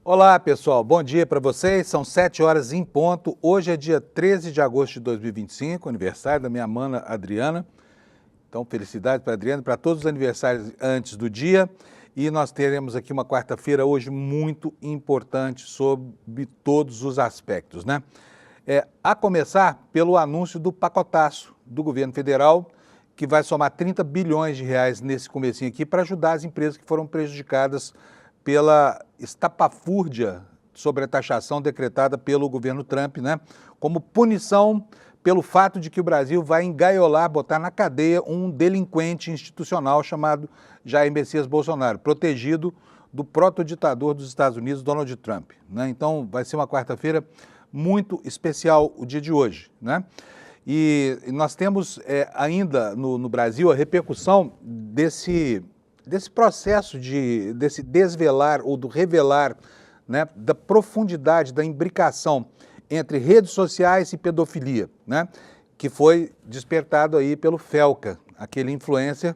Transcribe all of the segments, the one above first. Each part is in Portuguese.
Olá, pessoal. Bom dia para vocês. São 7 horas em ponto. Hoje é dia 13 de agosto de 2025, aniversário da minha mana Adriana. Então, felicidade para a Adriana e para todos os aniversários antes do dia. E nós teremos aqui uma quarta-feira hoje muito importante sobre todos os aspectos, né? A começar pelo anúncio do pacotaço do governo federal, que vai somar 30 bilhões de reais nesse comecinho aqui para ajudar as empresas que foram prejudicadas pela estapafúrdia sobre a taxação decretada pelo governo Trump, né? Como punição pelo fato de que o Brasil vai engaiolar, botar na cadeia um delinquente institucional chamado Jair Messias Bolsonaro, protegido do protoditador dos Estados Unidos, Donald Trump, né? Então vai ser uma quarta-feira muito especial o dia de hoje, né? E nós temos ainda no Brasil a repercussão desse processo desse desvelar ou do revelar, né, da profundidade da imbricação entre redes sociais e pedofilia, né, que foi despertado aí pelo Felca, aquele influencer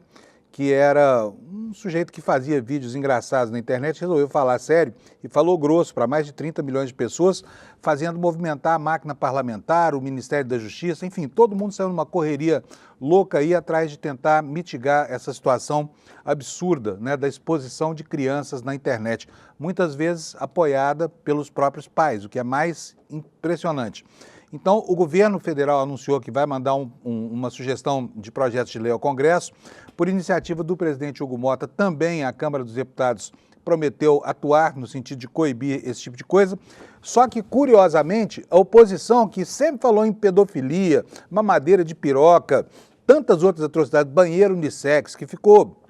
que era um sujeito que fazia vídeos engraçados na internet, resolveu falar sério e falou grosso para mais de 30 milhões de pessoas, fazendo movimentar a máquina parlamentar, o Ministério da Justiça, enfim, todo mundo saiu numa correria louca aí atrás de tentar mitigar essa situação absurda, né, da exposição de crianças na internet, muitas vezes apoiada pelos próprios pais, o que é mais impressionante. Então, o governo federal anunciou que vai mandar uma sugestão de projeto de lei ao Congresso. Por iniciativa do presidente Hugo Mota, também a Câmara dos Deputados prometeu atuar no sentido de coibir esse tipo de coisa. Só que, curiosamente, a oposição, que sempre falou em pedofilia, mamadeira de piroca, tantas outras atrocidades, banheiro unissex, que ficou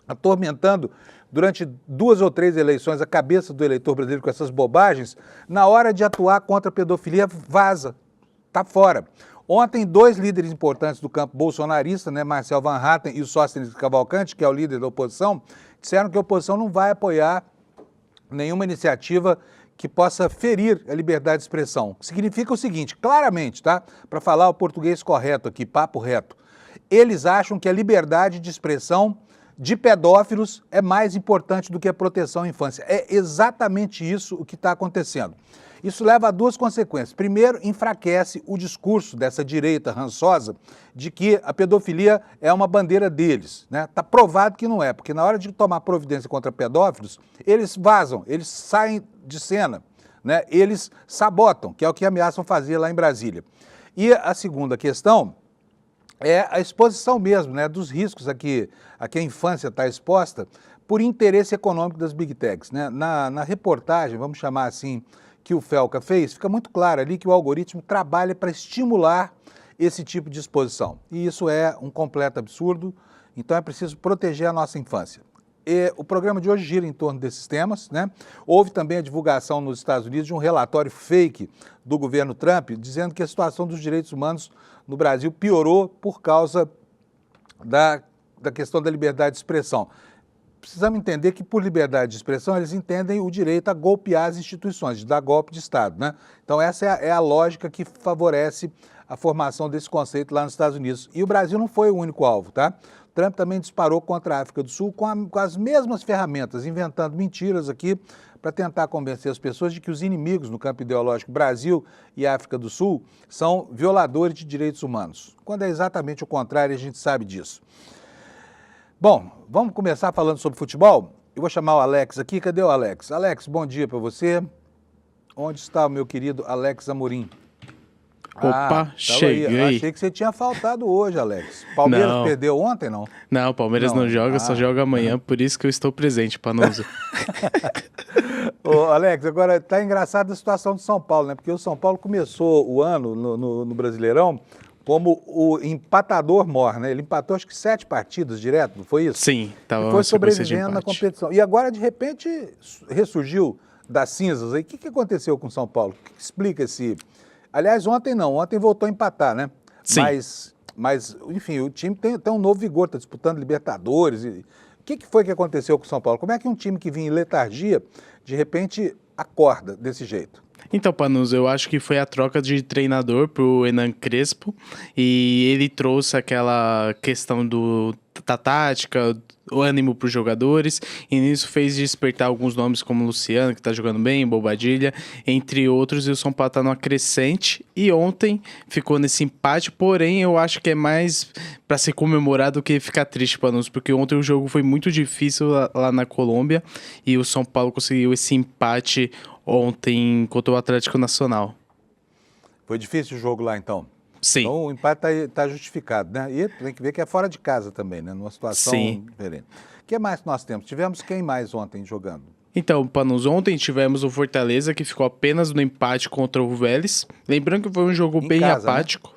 atormentando durante 2 ou 3 eleições a cabeça do eleitor brasileiro com essas bobagens, na hora de atuar contra a pedofilia, vaza. Está fora. Ontem, 2 líderes importantes do campo bolsonarista, né, Marcel Van Hatten e o Sóstenes Cavalcante, que é o líder da oposição, disseram que a oposição não vai apoiar nenhuma iniciativa que possa ferir a liberdade de expressão. Significa o seguinte, claramente, tá? Para falar o português correto aqui, papo reto, eles acham que a liberdade de expressão de pedófilos é mais importante do que a proteção à infância. É exatamente isso o que está acontecendo. Isso leva a 2 consequências. Primeiro, enfraquece o discurso dessa direita rançosa de que a pedofilia é uma bandeira deles, né? Está provado que não é, porque na hora de tomar providência contra pedófilos, eles vazam, eles saem de cena, né? Eles sabotam, que é o que ameaçam fazer lá em Brasília. E a segunda questão é a exposição mesmo, né, dos riscos a que a infância está exposta por interesse econômico das Big Techs, né? Na reportagem, vamos chamar assim, que o Felca fez, fica muito claro ali que o algoritmo trabalha para estimular esse tipo de exposição. E isso é um completo absurdo, então é preciso proteger a nossa infância. E o programa de hoje gira em torno desses temas, né? Houve também a divulgação nos Estados Unidos de um relatório fake do governo Trump, dizendo que a situação dos direitos humanos no Brasil piorou por causa da questão da liberdade de expressão. Precisamos entender que por liberdade de expressão eles entendem o direito a golpear as instituições, de dar golpe de Estado, né? Então essa é a lógica que favorece a formação desse conceito lá nos Estados Unidos. E o Brasil não foi o único alvo, tá? Trump também disparou contra a África do Sul com as mesmas ferramentas, inventando mentiras aqui para tentar convencer as pessoas de que os inimigos no campo ideológico Brasil e África do Sul são violadores de direitos humanos, quando é exatamente o contrário, a gente sabe disso. Bom, vamos começar falando sobre futebol? Eu vou chamar o Alex aqui. Cadê o Alex? Alex, bom dia para você. Onde está o meu querido Alex Amorim? Opa, cheguei. Aí. Achei que você tinha faltado hoje, Alex. Palmeiras perdeu ontem, não? Não, o Palmeiras não joga, só joga amanhã, por isso que eu estou presente, Panuso. Ô, Alex, agora tá engraçada a situação do São Paulo, né? Porque o São Paulo começou o ano no Brasileirão como o empatador mor, né? Ele empatou acho que 7 partidas direto, não foi isso? Sim, estava e foi sobrevivendo na competição. E agora, de repente, ressurgiu das cinzas aí. O que aconteceu com o São Paulo? O que explica esse... Aliás, ontem voltou a empatar, né? Sim. Mas enfim, o time tem um novo vigor, está disputando Libertadores. O que foi que aconteceu com o São Paulo? Como é que um time que vinha em letargia, de repente, acorda desse jeito? Então, Panuso, eu acho que foi a troca de treinador pro Hernan Crespo e ele trouxe aquela questão do tática, o ânimo para os jogadores, e nisso fez despertar alguns nomes como o Luciano, que está jogando bem, Bobadilha, entre outros, e o São Paulo está numa crescente, e ontem ficou nesse empate, porém eu acho que é mais para ser comemorado do que ficar triste para nós, porque ontem o jogo foi muito difícil lá na Colômbia, e o São Paulo conseguiu esse empate ontem contra o Atlético Nacional. Foi difícil o jogo lá, então? Sim. Então o empate está justificado, né? E tem que ver que é fora de casa também, né? Numa situação diferente. O que mais nós temos? Tivemos quem mais ontem jogando? Então, Panos, ontem tivemos o Fortaleza, que ficou apenas no empate contra o Vélez. Lembrando que foi um jogo bem casa, apático.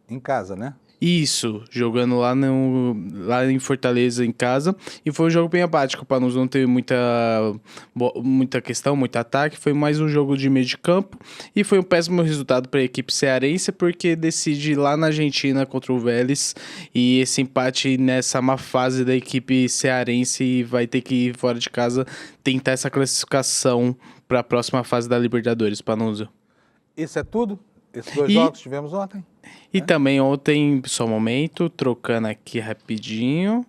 Né? Em casa, né? Isso, jogando lá em Fortaleza, em casa. E foi um jogo bem apático, para nós não ter muita questão, muito ataque. Foi mais um jogo de meio de campo. E foi um péssimo resultado para a equipe cearense, porque decide ir lá na Argentina contra o Vélez. E esse empate nessa má fase da equipe cearense vai ter que ir fora de casa tentar essa classificação para a próxima fase da Libertadores, Panunzio. Isso é tudo? Esses dois jogos tivemos ontem? E também ontem, só um momento, trocando aqui rapidinho.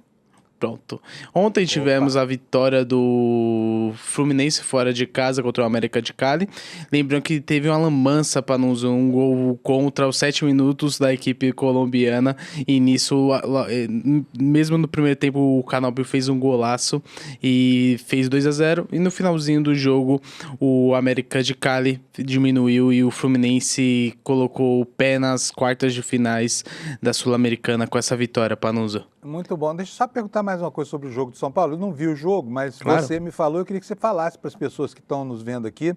Pronto. Ontem tivemos a vitória do Fluminense fora de casa contra o América de Cali. Lembrando que teve uma lambança para nos um gol contra os 7 minutos da equipe colombiana. E nisso, mesmo no primeiro tempo, o Canóbio fez um golaço e fez 2-0. E no finalzinho do jogo, o América de Cali diminuiu e o Fluminense colocou o pé nas quartas de finais da Sul-Americana com essa vitória, Panusa. Muito bom. Deixa eu só perguntar mais uma coisa sobre o jogo de São Paulo. Eu não vi o jogo, mas claro. Você me falou, eu queria que você falasse para as pessoas que estão nos vendo aqui.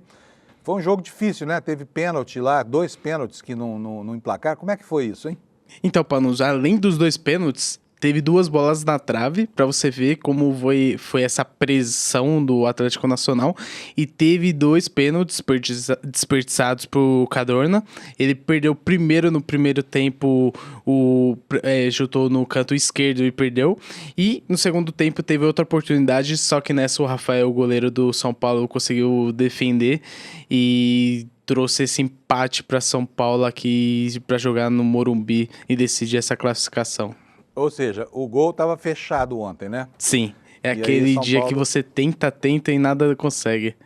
Foi um jogo difícil, né? Teve pênalti lá, 2 pênaltis que não emplacaram. Como é que foi isso, hein? Então, Panusa, além dos 2 pênaltis, teve 2 bolas na trave, para você ver como foi essa pressão do Atlético Nacional. E teve 2 pênaltis desperdiçados pro Cadorna. Ele perdeu primeiro no primeiro tempo, chutou no canto esquerdo e perdeu. E no segundo tempo teve outra oportunidade, só que nessa o Rafael, o goleiro do São Paulo, conseguiu defender e trouxe esse empate para São Paulo aqui para jogar no Morumbi e decidir essa classificação. Ou seja, o gol estava fechado ontem, né? Sim, aquele dia Paulo... que você tenta e nada consegue.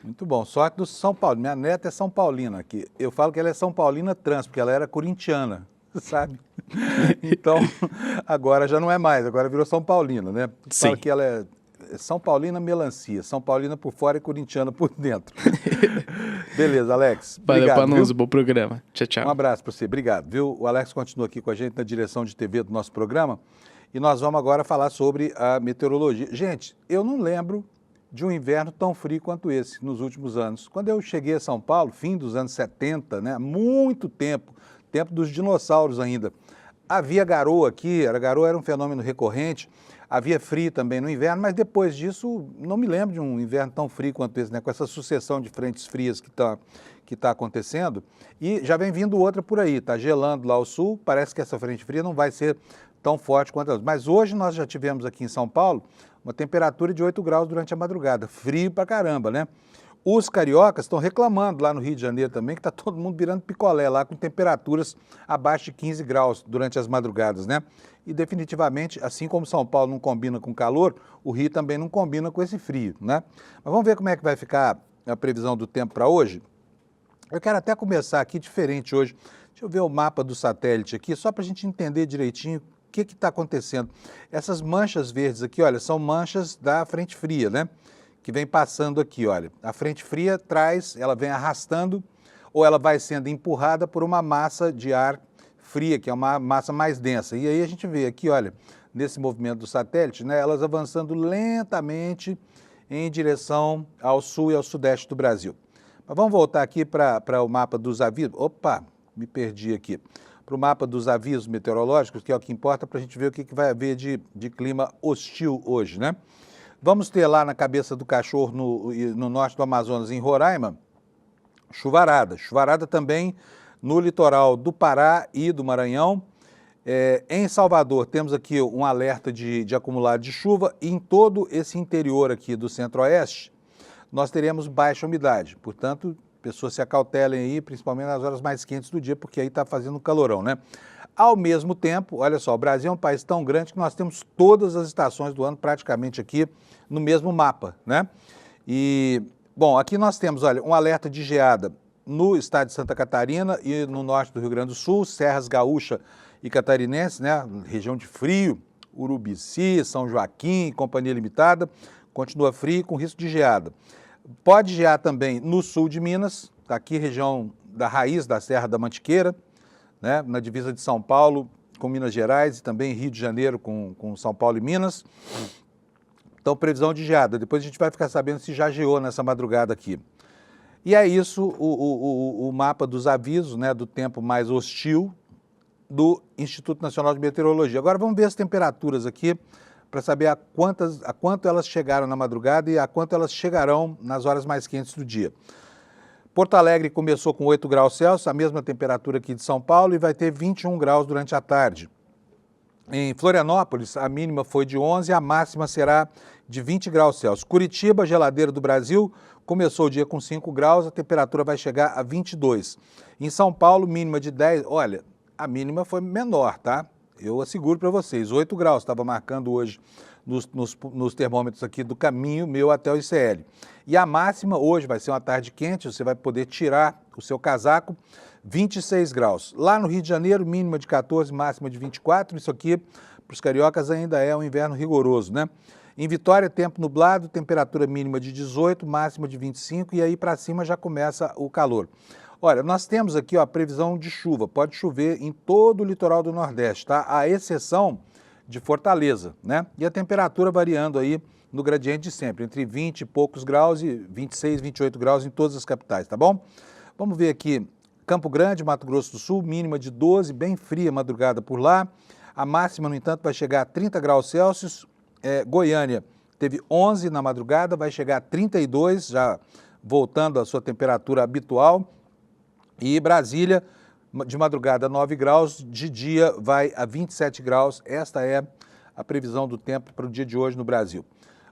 Muito bom, sorte do São Paulo. Minha neta é São Paulina aqui. Eu falo que ela é São Paulina trans, porque ela era corintiana, sabe? Então, agora já não é mais, agora virou São Paulina, né? Sim. Fala que ela é São Paulina melancia, São Paulina por fora e corintiana por dentro. Beleza, Alex. Valeu, Panuso, bom programa. Tchau, tchau. Um abraço para você, obrigado, viu? O Alex continua aqui com a gente na direção de TV do nosso programa e nós vamos agora falar sobre a meteorologia. Gente, eu não lembro de um inverno tão frio quanto esse nos últimos anos. Quando eu cheguei a São Paulo, fim dos anos 70, né? Muito tempo dos dinossauros ainda. Havia garoa aqui, garoa era um fenômeno recorrente. Havia frio também no inverno, mas depois disso, não me lembro de um inverno tão frio quanto esse, né? Com essa sucessão de frentes frias que tá acontecendo. E já vem vindo outra por aí, tá gelando lá ao sul, parece que essa frente fria não vai ser tão forte quanto as. Mas hoje nós já tivemos aqui em São Paulo uma temperatura de 8 graus durante a madrugada, frio pra caramba, né? Os cariocas estão reclamando lá no Rio de Janeiro também, que está todo mundo virando picolé lá, com temperaturas abaixo de 15 graus durante as madrugadas, né? E definitivamente, assim como São Paulo não combina com calor, o Rio também não combina com esse frio, né? Mas vamos ver como é que vai ficar a previsão do tempo para hoje? Eu quero até começar aqui diferente hoje. Deixa eu ver o mapa do satélite aqui, só para a gente entender direitinho o que está acontecendo. Essas manchas verdes aqui, olha, são manchas da frente fria, né? Que vem passando aqui, olha. A frente fria ela vem arrastando ou ela vai sendo empurrada por uma massa de ar fria, que é uma massa mais densa. E aí a gente vê aqui, olha, nesse movimento do satélite, né, elas avançando lentamente em direção ao sul e ao sudeste do Brasil. Mas vamos voltar aqui para o mapa dos avisos. Opa, me perdi aqui. Para o mapa dos avisos meteorológicos, que é o que importa para a gente ver o que vai haver de clima hostil hoje, né? Vamos ter lá na Cabeça do Cachorro, no norte do Amazonas, em Roraima, chuvarada. Chuvarada também no litoral do Pará e do Maranhão. Em Salvador, temos aqui um alerta de acumulado de chuva. E em todo esse interior aqui do centro-oeste, nós teremos baixa umidade. Portanto, pessoas se acautelem aí, principalmente nas horas mais quentes do dia, porque aí está fazendo calorão, né? Ao mesmo tempo, olha só, o Brasil é um país tão grande que nós temos todas as estações do ano praticamente aqui no mesmo mapa, né? E, bom, aqui nós temos, olha, um alerta de geada no estado de Santa Catarina e no norte do Rio Grande do Sul, serras gaúcha e catarinense, né? Região de frio, Urubici, São Joaquim, Companhia Limitada, continua frio com risco de geada. Pode gear também no sul de Minas, tá aqui região da raiz da Serra da Mantiqueira, né, na divisa de São Paulo com Minas Gerais e também Rio de Janeiro com São Paulo e Minas. Então, previsão de geada. Depois a gente vai ficar sabendo se já geou nessa madrugada aqui. E é isso o mapa dos avisos, né, do tempo mais hostil do Instituto Nacional de Meteorologia. Agora vamos ver as temperaturas aqui para saber a quanto elas chegaram na madrugada e a quanto elas chegarão nas horas mais quentes do dia. Porto Alegre começou com 8 graus Celsius, a mesma temperatura aqui de São Paulo, e vai ter 21 graus durante a tarde. Em Florianópolis, a mínima foi de 11 e a máxima será de 20 graus Celsius. Curitiba, geladeira do Brasil, começou o dia com 5 graus, a temperatura vai chegar a 22. Em São Paulo, mínima de 10, olha, a mínima foi menor, tá? Eu asseguro para vocês, 8 graus, estava marcando hoje nos termômetros aqui do caminho meu até o ICL. E a máxima hoje vai ser uma tarde quente, você vai poder tirar o seu casaco, 26 graus. Lá no Rio de Janeiro, mínima de 14, máxima de 24, isso aqui para os cariocas ainda é um inverno rigoroso, né? Em Vitória, tempo nublado, temperatura mínima de 18, máxima de 25 e aí para cima já começa o calor. Olha, nós temos aqui ó, a previsão de chuva, pode chover em todo o litoral do Nordeste, tá? A exceção de Fortaleza, né? E a temperatura variando aí no gradiente de sempre, entre 20 e poucos graus e 26, 28 graus em todas as capitais, tá bom? Vamos ver aqui, Campo Grande, Mato Grosso do Sul, mínima de 12, bem fria madrugada por lá. A máxima, no entanto, vai chegar a 30 graus Celsius. Goiânia teve 11 na madrugada, vai chegar a 32, já voltando à sua temperatura habitual. E Brasília, de madrugada 9 graus, de dia vai a 27 graus. Esta é a previsão do tempo para o dia de hoje no Brasil.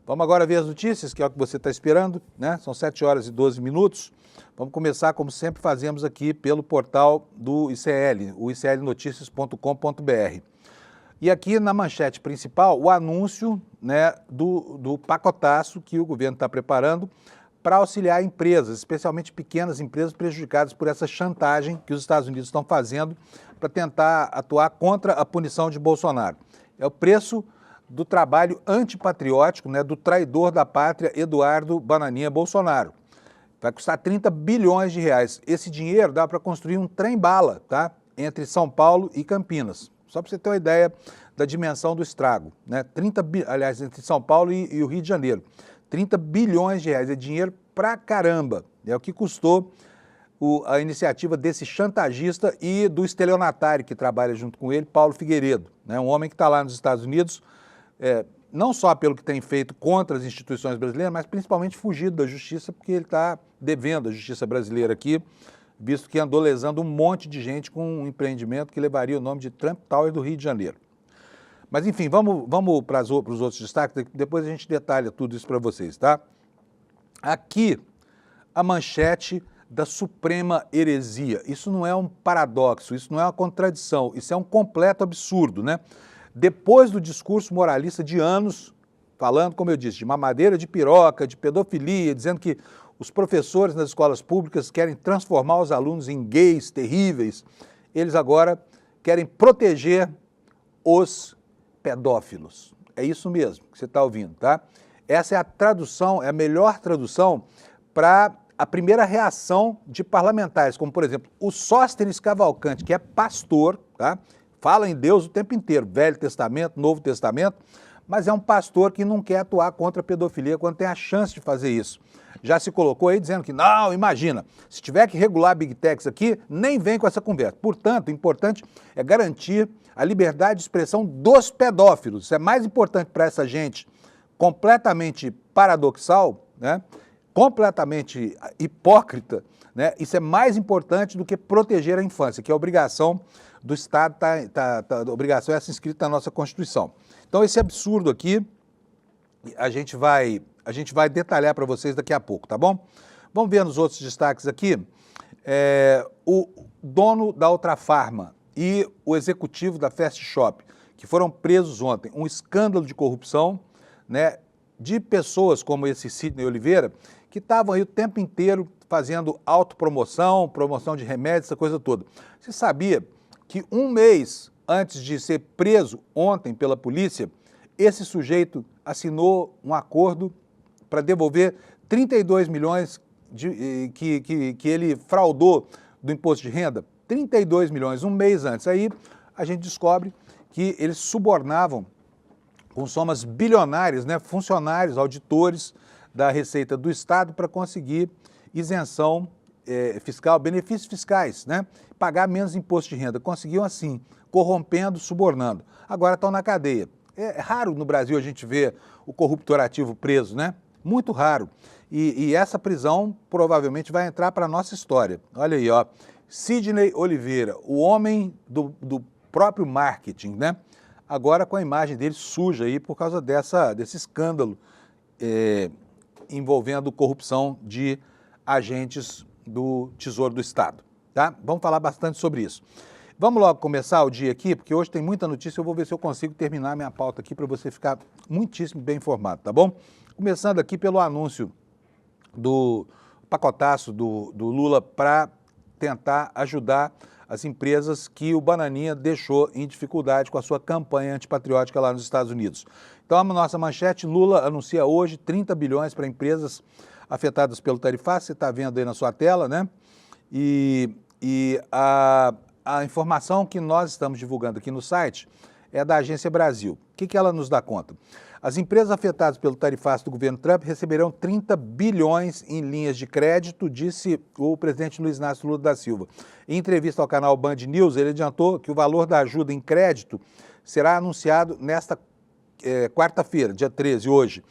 Vamos agora ver as notícias, que é o que você está esperando, né? São 7 horas e 12 minutos. Vamos começar, como sempre fazemos aqui, pelo portal do ICL, o iclnoticias.com.br. E aqui na manchete principal, o anúncio, né, do pacotaço que o governo está preparando para auxiliar empresas, especialmente pequenas empresas prejudicadas por essa chantagem que os Estados Unidos estão fazendo para tentar atuar contra a punição de Bolsonaro. É o preço do trabalho antipatriótico, né, do traidor da pátria Eduardo Bananinha Bolsonaro. Vai custar 30 bilhões de reais. Esse dinheiro dá para construir um trem-bala, tá? Entre São Paulo e Campinas. Só para você ter uma ideia da dimensão do estrago, né? Aliás, entre São Paulo e o Rio de Janeiro. 30 bilhões de reais, é dinheiro pra caramba. É o que custou a iniciativa desse chantagista e do estelionatário que trabalha junto com ele, Paulo Figueiredo, né? Um homem que está lá nos Estados Unidos, não só pelo que tem feito contra as instituições brasileiras, mas principalmente fugido da justiça, porque ele está devendo a justiça brasileira aqui, visto que andou lesando um monte de gente com um empreendimento que levaria o nome de Trump Tower do Rio de Janeiro. Mas enfim, vamos para os outros destaques, depois a gente detalha tudo isso para vocês, tá? Aqui, a manchete da suprema heresia. Isso não é um paradoxo, isso não é uma contradição, isso é um completo absurdo, né? Depois do discurso moralista de anos, falando, como eu disse, de mamadeira de piroca, de pedofilia, dizendo que os professores nas escolas públicas querem transformar os alunos em gays terríveis, eles agora querem proteger os pedófilos. É isso mesmo que você está ouvindo, tá? Essa é a tradução, é a melhor tradução para a primeira reação de parlamentares, como, por exemplo, o Sóstenes Cavalcante, que é pastor, tá? Fala em Deus o tempo inteiro, Velho Testamento, Novo Testamento, mas é um pastor que não quer atuar contra a pedofilia quando tem a chance de fazer isso. Já se colocou aí dizendo que, não, imagina, se tiver que regular Big Techs aqui, nem vem com essa conversa. Portanto, o importante é garantir a liberdade de expressão dos pedófilos. Isso é mais importante para essa gente completamente paradoxal, né? Completamente hipócrita, né? Isso é mais importante do que proteger a infância, que é a obrigação do Estado, a obrigação é essa inscrita na nossa Constituição. Então, esse absurdo aqui, a gente vai detalhar para vocês daqui a pouco, tá bom? Vamos ver nos outros destaques aqui. O dono da Ultrafarma e o executivo da Fast Shop, que foram presos ontem. Um escândalo de corrupção, né, de pessoas como esse Sidney Oliveira, que estavam aí o tempo inteiro fazendo autopromoção, promoção de remédios, essa coisa toda. Você sabia que um mês antes de ser preso ontem pela polícia, esse sujeito assinou um acordo para devolver 32 milhões que ele fraudou do imposto de renda? 32 milhões, um mês antes. Aí a gente descobre que eles subornavam com somas bilionárias, né, funcionários, auditores da Receita do Estado para conseguir isenção fiscal, benefícios fiscais, né, pagar menos imposto de renda. Conseguiam assim, corrompendo, subornando. Agora estão na cadeia. É raro no Brasil a gente ver o corruptor ativo preso, né? Muito raro. E essa prisão provavelmente vai entrar para a nossa história. Olha aí, ó. Sidney Oliveira, o homem do próprio marketing, né? Agora com a imagem dele suja aí por causa desse escândalo envolvendo corrupção de agentes do Tesouro do Estado, tá? Vamos falar bastante sobre isso. Vamos logo começar o dia aqui, porque hoje tem muita notícia, eu vou ver se eu consigo terminar minha pauta aqui para você ficar muitíssimo bem informado, tá bom? Começando aqui pelo anúncio do pacotaço do Lula para tentar ajudar as empresas que o Bananinha deixou em dificuldade com a sua campanha antipatriótica lá nos Estados Unidos. Então, a nossa manchete, Lula anuncia hoje 30 bilhões para empresas afetadas pelo tarifaço, você está vendo aí na sua tela, né? E a informação que nós estamos divulgando aqui no site é da Agência Brasil. O que ela nos dá conta? As empresas afetadas pelo tarifaço do governo Trump receberão 30 bilhões em linhas de crédito, disse o presidente Luiz Inácio Lula da Silva. Em entrevista ao canal Band News, ele adiantou que o valor da ajuda em crédito será anunciado nesta quarta-feira, dia 13, hoje.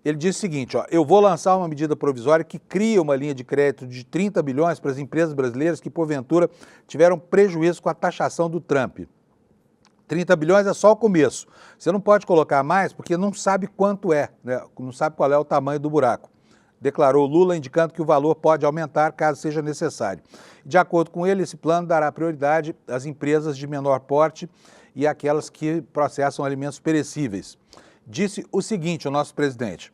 Ele disse o seguinte, ó, eu vou lançar uma medida provisória que cria uma linha de crédito de 30 bilhões para as empresas brasileiras que, porventura, tiveram prejuízo com a taxação do Trump. 30 bilhões é só o começo. Você não pode colocar mais porque não sabe quanto é, né? Não sabe qual é o tamanho do buraco. Declarou Lula, indicando que o valor pode aumentar caso seja necessário. De acordo com ele, esse plano dará prioridade às empresas de menor porte e àquelas que processam alimentos perecíveis. Disse o seguinte, o nosso presidente: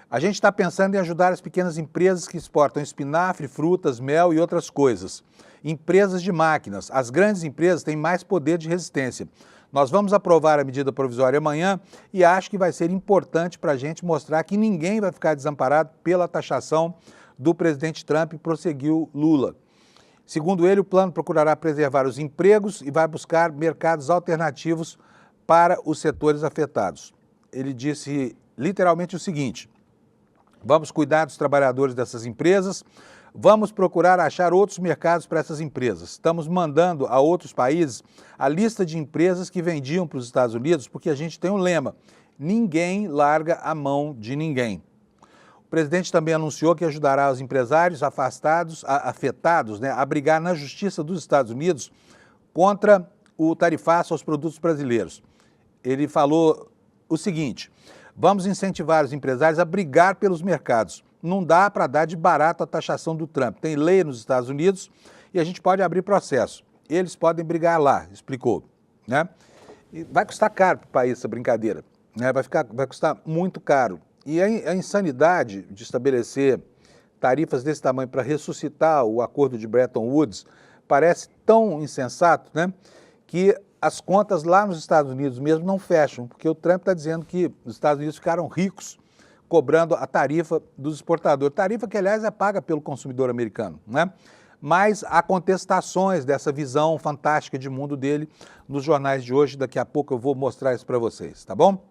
a gente está pensando em ajudar as pequenas empresas que exportam espinafre, frutas, mel e outras coisas. Empresas de máquinas. As grandes empresas têm mais poder de resistência. Nós vamos aprovar a medida provisória amanhã e acho que vai ser importante para a gente mostrar que ninguém vai ficar desamparado pela taxação do presidente Trump, prosseguiu Lula. Segundo ele, o plano procurará preservar os empregos e vai buscar mercados alternativos para os setores afetados. Ele disse literalmente o seguinte: vamos cuidar dos trabalhadores dessas empresas, vamos procurar achar outros mercados para essas empresas. Estamos mandando a outros países a lista de empresas que vendiam para os Estados Unidos, porque a gente tem um lema: ninguém larga a mão de ninguém. O presidente também anunciou que ajudará os empresários afetados, né, a brigar na Justiça dos Estados Unidos contra o tarifaço aos produtos brasileiros. Ele falou o seguinte: vamos incentivar os empresários a brigar pelos mercados. Não dá para dar de barato a taxação do Trump. Tem lei nos Estados Unidos e a gente pode abrir processo. Eles podem brigar lá, explicou, né? E vai custar caro para o país essa brincadeira, né? Vai custar muito caro. E a insanidade de estabelecer tarifas desse tamanho para ressuscitar o acordo de Bretton Woods parece tão insensato, né, que as contas lá nos Estados Unidos mesmo não fecham, porque o Trump está dizendo que os Estados Unidos ficaram ricos cobrando a tarifa dos exportadores. Tarifa que, aliás, é paga pelo consumidor americano, né? Mas há contestações dessa visão fantástica de mundo dele nos jornais de hoje. Daqui a pouco eu vou mostrar isso para vocês, tá bom?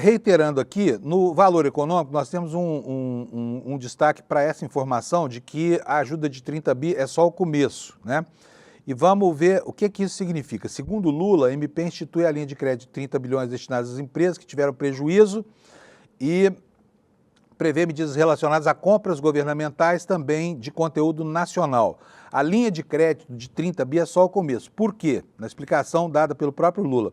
Reiterando aqui, no Valor Econômico, nós temos um destaque para essa informação de que a ajuda de 30 bi é só o começo, né? E vamos ver o que isso significa. Segundo Lula, a MP institui a linha de crédito de 30 bilhões destinadas às empresas que tiveram prejuízo e prevê medidas relacionadas a compras governamentais também de conteúdo nacional. A linha de crédito de 30 bi é só o começo. Por quê? Na explicação dada pelo próprio Lula.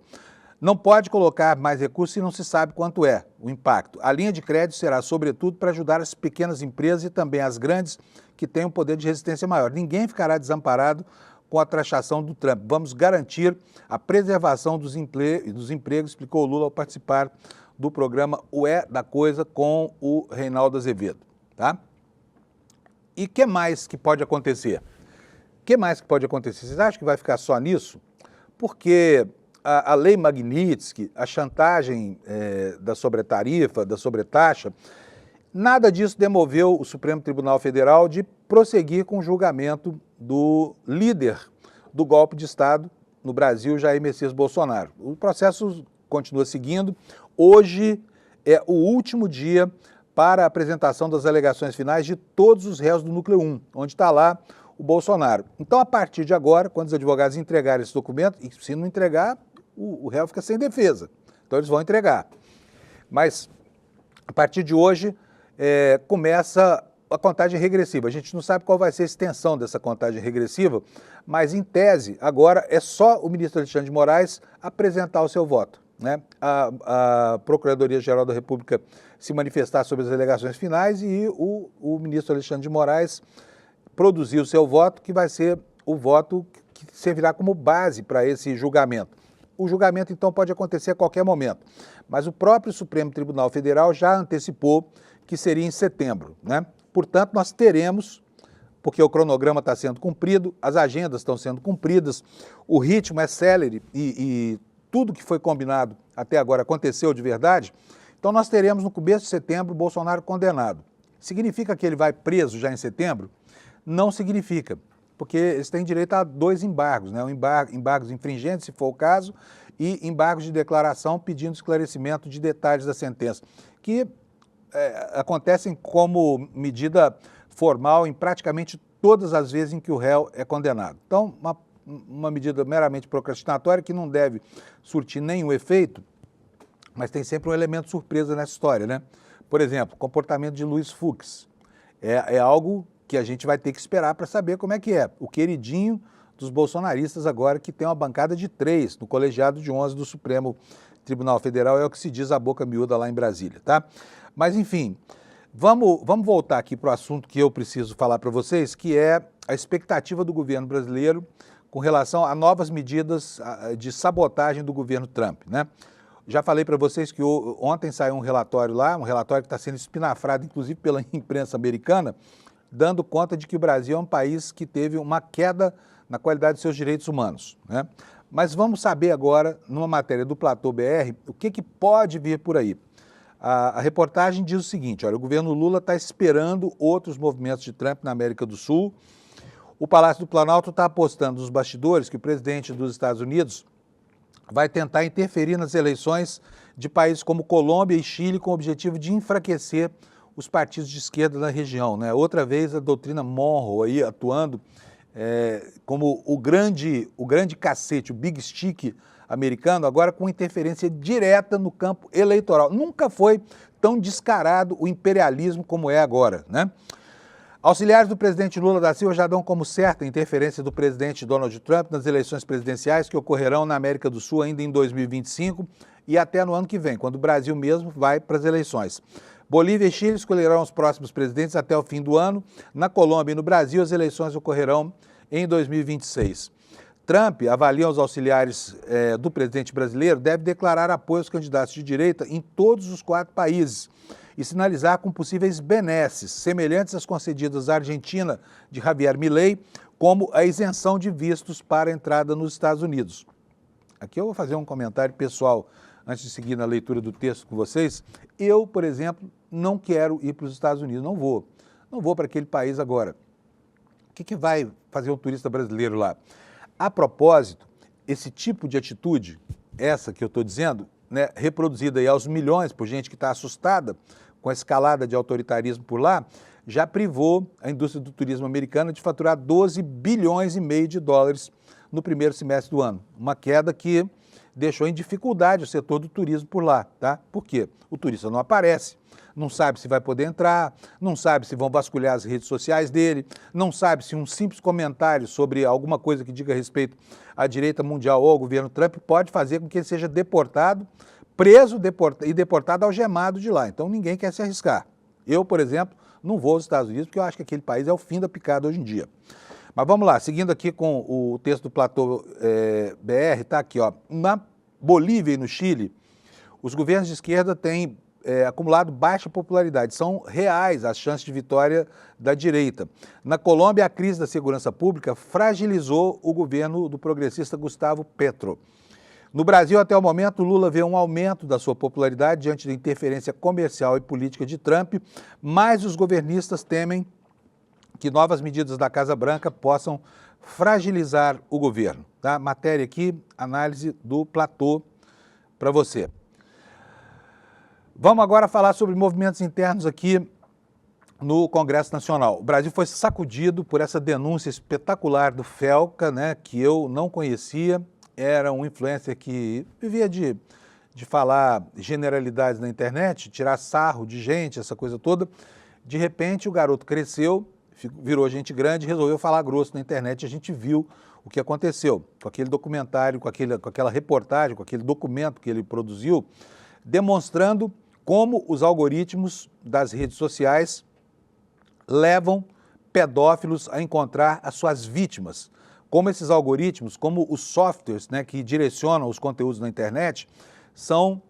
Não pode colocar mais recursos se não se sabe quanto é o impacto. A linha de crédito será, sobretudo, para ajudar as pequenas empresas e também as grandes que têm um poder de resistência maior. Ninguém ficará desamparado com a taxação do Trump. Vamos garantir a preservação dos empregos, explicou o Lula ao participar do programa O É da Coisa com o Reinaldo Azevedo. Tá? E o que mais que pode acontecer? O que mais que pode acontecer? Vocês acham que vai ficar só nisso? Porque a lei Magnitsky, a chantagem da sobretarifa, da sobretaxa, nada disso demoveu o Supremo Tribunal Federal de prosseguir com o julgamento do líder do golpe de Estado no Brasil, Jair Messias Bolsonaro. O processo continua seguindo. Hoje é o último dia para a apresentação das alegações finais de todos os réus do Núcleo 1, onde está lá o Bolsonaro. Então, a partir de agora, quando os advogados entregarem esse documento, e se não entregar, o réu fica sem defesa. Então, eles vão entregar. Mas, a partir de hoje, começa a contagem regressiva. A gente não sabe qual vai ser a extensão dessa contagem regressiva, mas, em tese, agora é só o ministro Alexandre de Moraes apresentar o seu voto, né? A Procuradoria-Geral da República se manifestar sobre as alegações finais e o ministro Alexandre de Moraes produzir o seu voto, que vai ser o voto que servirá como base para esse julgamento. O julgamento, então, pode acontecer a qualquer momento, mas o próprio Supremo Tribunal Federal já antecipou que seria em setembro, né? Portanto, nós teremos, porque o cronograma está sendo cumprido, as agendas estão sendo cumpridas, o ritmo é célere e tudo que foi combinado até agora aconteceu de verdade, então nós teremos no começo de setembro o Bolsonaro condenado. Significa que ele vai preso já em setembro? Não significa, porque eles têm direito a 2 embargos, né? Embargos infringentes, se for o caso, e embargos de declaração pedindo esclarecimento de detalhes da sentença, que acontecem como medida formal em praticamente todas as vezes em que o réu é condenado. Então, uma medida meramente procrastinatória que não deve surtir nenhum efeito, mas tem sempre um elemento surpresa nessa história, né? Por exemplo, o comportamento de Luiz Fux é algo que a gente vai ter que esperar para saber como é que é. O queridinho dos bolsonaristas agora, que tem uma bancada de 3 no colegiado de 11 do Supremo Tribunal Federal, é o que se diz a boca miúda lá em Brasília, tá? Mas, enfim, vamos voltar aqui para o assunto que eu preciso falar para vocês, que é a expectativa do governo brasileiro com relação a novas medidas de sabotagem do governo Trump, né? Já falei para vocês que ontem saiu um relatório lá, um relatório que está sendo espinafrado, inclusive, pela imprensa americana, dando conta de que o Brasil é um país que teve uma queda na qualidade de seus direitos humanos, né? Mas vamos saber agora, numa matéria do Platô BR, o que pode vir por aí. A reportagem diz o seguinte: olha, o governo Lula está esperando outros movimentos de Trump na América do Sul. O Palácio do Planalto está apostando nos bastidores que o presidente dos Estados Unidos vai tentar interferir nas eleições de países como Colômbia e Chile com o objetivo de enfraquecer os partidos de esquerda na região, né? Outra vez a doutrina Monroe aí atuando como o grande cacete, o big stick americano, agora com interferência direta no campo eleitoral. Nunca foi tão descarado o imperialismo como é agora, né? Auxiliares do presidente Lula da Silva já dão como certa a interferência do presidente Donald Trump nas eleições presidenciais que ocorrerão na América do Sul ainda em 2025 e até no ano que vem, quando o Brasil mesmo vai para as eleições. Bolívia e Chile escolherão os próximos presidentes até o fim do ano. Na Colômbia e no Brasil, as eleições ocorrerão em 2026. Trump, avalia os auxiliares do presidente brasileiro, deve declarar apoio aos candidatos de direita em todos os 4 países e sinalizar com possíveis benesses, semelhantes às concedidas à Argentina de Javier Milei, como a isenção de vistos para a entrada nos Estados Unidos. Aqui eu vou fazer um comentário pessoal antes de seguir na leitura do texto com vocês. Eu, por exemplo, não quero ir para os Estados Unidos, não vou para aquele país agora. O que vai fazer um turista brasileiro lá? A propósito, esse tipo de atitude, essa que eu estou dizendo, né, reproduzida aí aos milhões por gente que está assustada com a escalada de autoritarismo por lá, já privou a indústria do turismo americana de faturar 12 bilhões e meio de dólares no primeiro semestre do ano. Uma queda que deixou em dificuldade o setor do turismo por lá, tá? Por quê? O turista não aparece, não sabe se vai poder entrar, não sabe se vão vasculhar as redes sociais dele, não sabe se um simples comentário sobre alguma coisa que diga respeito à direita mundial ou ao governo Trump pode fazer com que ele seja deportado, preso e deportado algemado de lá. Então ninguém quer se arriscar. Eu, por exemplo, não vou aos Estados Unidos porque eu acho que aquele país é o fim da picada hoje em dia. Mas vamos lá, seguindo aqui com o texto do Platô BR, tá aqui, ó. Na Bolívia e no Chile, os governos de esquerda têm acumulado baixa popularidade. São reais as chances de vitória da direita. Na Colômbia, a crise da segurança pública fragilizou o governo do progressista Gustavo Petro. No Brasil, até o momento, Lula vê um aumento da sua popularidade diante da interferência comercial e política de Trump, mas os governistas temem que novas medidas da Casa Branca possam fragilizar o governo. Tá? Matéria aqui, análise do Platô para você. Vamos agora falar sobre movimentos internos aqui no Congresso Nacional. O Brasil foi sacudido por essa denúncia espetacular do Felca, né, que eu não conhecia. Era um influencer que vivia de falar generalidades na internet, tirar sarro de gente, essa coisa toda. De repente, o garoto cresceu, virou gente grande, resolveu falar grosso na internet. A gente viu o que aconteceu com aquele documentário, com aquela reportagem, com aquele documento que ele produziu, demonstrando como os algoritmos das redes sociais levam pedófilos a encontrar as suas vítimas. Como esses algoritmos, como os softwares, né, que direcionam os conteúdos na internet, são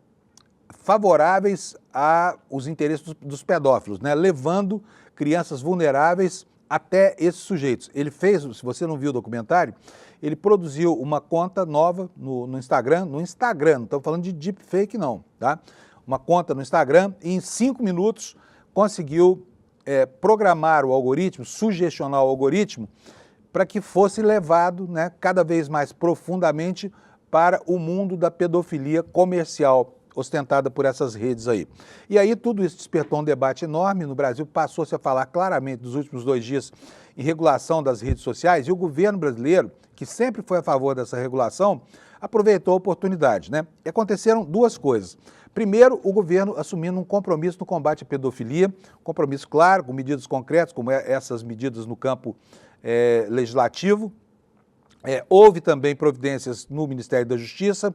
favoráveis aos interesses dos pedófilos, né, levando crianças vulneráveis até esses sujeitos. Ele fez, se você não viu o documentário, ele produziu uma conta nova no Instagram, não estamos falando de deepfake não, tá? Uma conta no Instagram e em 5 minutos conseguiu programar o algoritmo, sugestionar o algoritmo para que fosse levado, né, cada vez mais profundamente para o mundo da pedofilia comercial ostentada por essas redes aí. E aí tudo isso despertou um debate enorme. No Brasil passou-se a falar claramente nos últimos 2 dias em regulação das redes sociais e o governo brasileiro, que sempre foi a favor dessa regulação, aproveitou a oportunidade, né? E aconteceram 2 coisas. Primeiro, o governo assumindo um compromisso no combate à pedofilia, compromisso claro, com medidas concretas, como essas medidas no campo legislativo. Houve também providências no Ministério da Justiça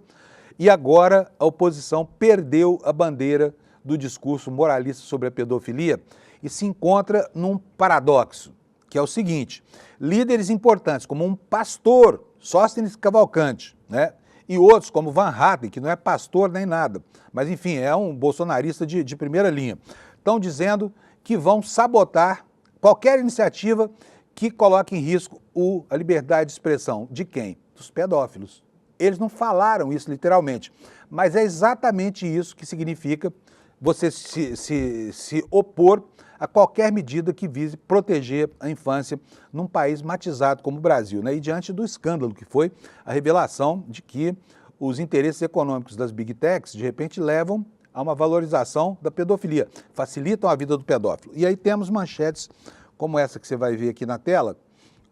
e agora a oposição perdeu a bandeira do discurso moralista sobre a pedofilia e se encontra num paradoxo, que é o seguinte: líderes importantes, como um pastor, Sóstenes Cavalcante, né? E outros, como Van Hatten, que não é pastor nem nada, mas enfim, é um bolsonarista de primeira linha, estão dizendo que vão sabotar qualquer iniciativa que coloque em risco a liberdade de expressão. De quem? Dos pedófilos. Eles não falaram isso literalmente, mas é exatamente isso que significa você se opor a qualquer medida que vise proteger a infância num país matizado como o Brasil, né? E diante do escândalo que foi a revelação de que os interesses econômicos das Big Techs, de repente, levam a uma valorização da pedofilia, facilitam a vida do pedófilo. E aí temos manchetes como essa que você vai ver aqui na tela.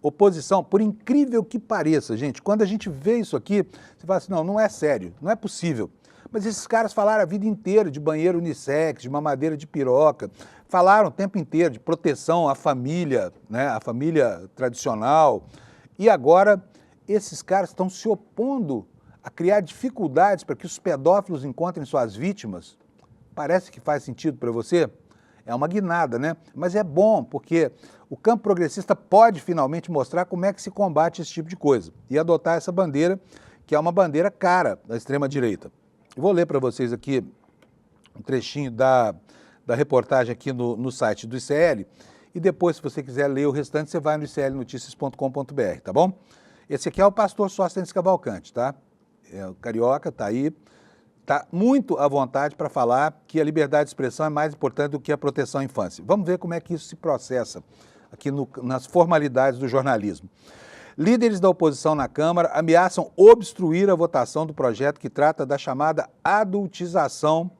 Oposição, por incrível que pareça, gente, quando a gente vê isso aqui, você fala assim, não é sério, não é possível. Mas esses caras falaram a vida inteira de banheiro unissex, de mamadeira de piroca, falaram o tempo inteiro de proteção à família, né, à família tradicional. E agora esses caras estão se opondo a criar dificuldades para que os pedófilos encontrem suas vítimas. Parece que faz sentido para você? É uma guinada, né? Mas é bom, porque o campo progressista pode finalmente mostrar como é que se combate esse tipo de coisa e adotar essa bandeira, que é uma bandeira cara da extrema-direita. Eu vou ler para vocês aqui um trechinho da reportagem aqui no site do ICL e depois, se você quiser ler o restante, você vai no iclnoticias.com.br, tá bom? Esse aqui é o pastor Sóstenes Cavalcante, tá? É o carioca, tá aí. Está muito à vontade para falar que a liberdade de expressão é mais importante do que a proteção à infância. Vamos ver como é que isso se processa aqui nas formalidades do jornalismo. Líderes da oposição na Câmara ameaçam obstruir a votação do projeto que trata da chamada adultização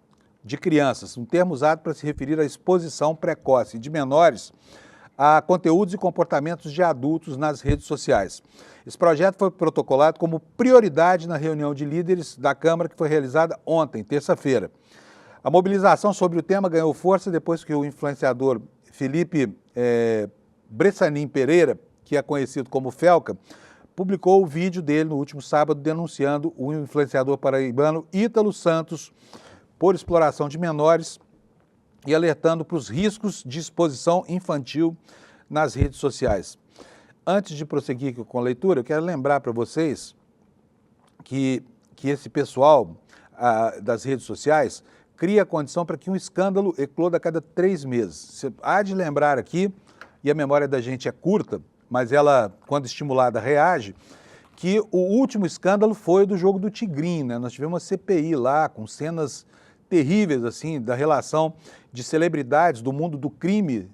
de crianças, um termo usado para se referir à exposição precoce de menores a conteúdos e comportamentos de adultos nas redes sociais. Esse projeto foi protocolado como prioridade na reunião de líderes da Câmara que foi realizada ontem, terça-feira. A mobilização sobre o tema ganhou força depois que o influenciador Felipe Bressanin Pereira, que é conhecido como Felca, publicou o vídeo dele no último sábado denunciando o influenciador paraibano Ítalo Santos por exploração de menores e alertando para os riscos de exposição infantil nas redes sociais. Antes de prosseguir com a leitura, eu quero lembrar para vocês que esse pessoal das redes sociais cria a condição para que um escândalo ecloda a cada 3 meses. Você há de lembrar aqui, e a memória da gente é curta, mas ela, quando estimulada, reage, que o último escândalo foi do jogo do Tigrinho, né? Nós tivemos uma CPI lá, com cenas terríveis, assim, da relação de celebridades do mundo do crime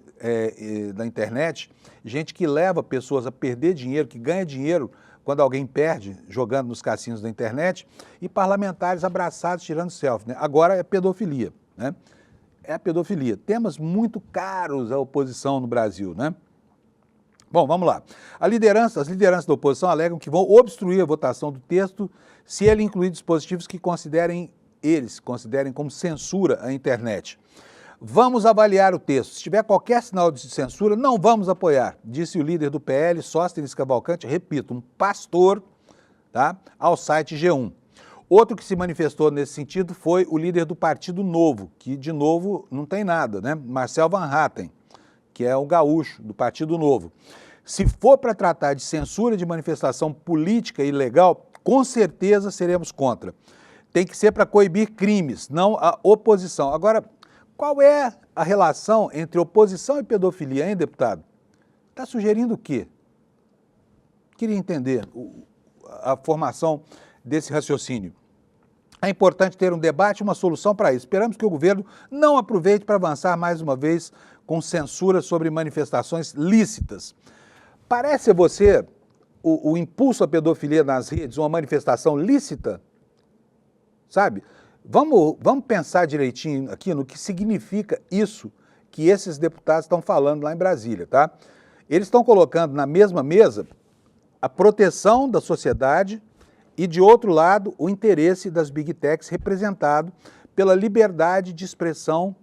da internet, gente que leva pessoas a perder dinheiro, que ganha dinheiro quando alguém perde jogando nos cassinos da internet, e parlamentares abraçados tirando selfie, né? Agora é pedofilia, né? É a pedofilia. Temas muito caros à oposição no Brasil, né? Bom, vamos lá. As lideranças da oposição alegam que vão obstruir a votação do texto se ele incluir dispositivos que considerem como censura à internet. Vamos avaliar o texto. Se tiver qualquer sinal de censura, não vamos apoiar, disse o líder do PL, Sóstenes Cavalcante, repito, um pastor, tá, ao site G1. Outro que se manifestou nesse sentido foi o líder do Partido Novo, que, de novo, não tem nada, né? Marcel Van Hatten, que é um gaúcho do Partido Novo. Se for para tratar de censura de manifestação política e ilegal, com certeza seremos contra. Tem que ser para coibir crimes, não a oposição. Agora, qual é a relação entre oposição e pedofilia, hein, deputado? Está sugerindo o quê? Queria entender a formação desse raciocínio. É importante ter um debate e uma solução para isso. Esperamos que o governo não aproveite para avançar mais uma vez com censura sobre manifestações lícitas. Parece a você o impulso à pedofilia nas redes uma manifestação lícita? Sabe? Vamos pensar direitinho aqui no que significa isso que esses deputados estão falando lá em Brasília, tá? Eles estão colocando na mesma mesa a proteção da sociedade e, de outro lado, o interesse das Big Techs representado pela liberdade de expressão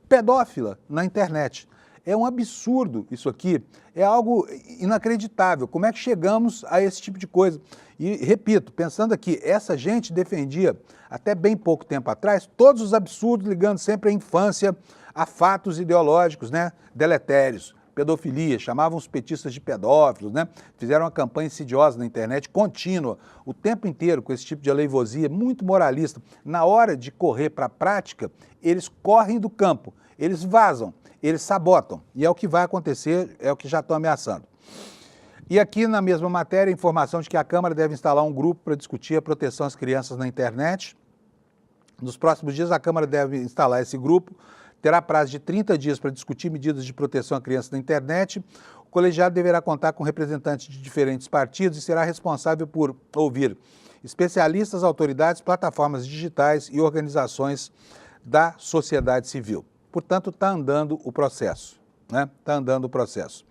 pedófila na internet. É um absurdo isso aqui, é algo inacreditável. Como é que chegamos a esse tipo de coisa? E, repito, pensando aqui, essa gente defendia, até bem pouco tempo atrás, todos os absurdos ligando sempre a infância a fatos ideológicos, né, deletérios, pedofilia, chamavam os petistas de pedófilos, né? Fizeram uma campanha insidiosa na internet, contínua, o tempo inteiro com esse tipo de aleivosia, muito moralista. Na hora de correr para a prática, eles correm do campo, eles vazam, eles sabotam, e é o que vai acontecer, é o que já estão ameaçando. E aqui na mesma matéria, a informação de que a Câmara deve instalar um grupo para discutir a proteção às crianças na internet. Nos próximos dias, a Câmara deve instalar esse grupo, terá prazo de 30 dias para discutir medidas de proteção à criança na internet. O colegiado deverá contar com representantes de diferentes partidos e será responsável por ouvir especialistas, autoridades, plataformas digitais e organizações da sociedade civil. Portanto, está andando o processo, né? Está andando o processo.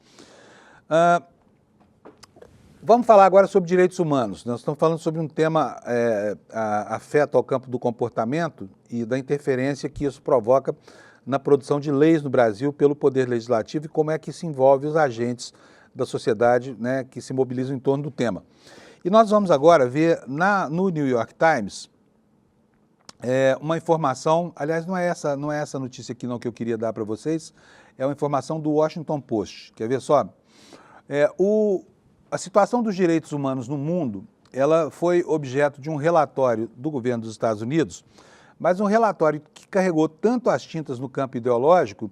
Vamos falar agora sobre direitos humanos. Nós estamos falando sobre um tema afeto ao campo do comportamento e da interferência que isso provoca na produção de leis no Brasil pelo Poder Legislativo e como é que isso envolve os agentes da sociedade, né, que se mobilizam em torno do tema. E nós vamos agora ver no New York Times uma informação, aliás, não é essa notícia aqui não que eu queria dar para vocês, é uma informação do Washington Post. Quer ver só? A situação dos direitos humanos no mundo, ela foi objeto de um relatório do governo dos Estados Unidos, mas um relatório que carregou tanto as tintas no campo ideológico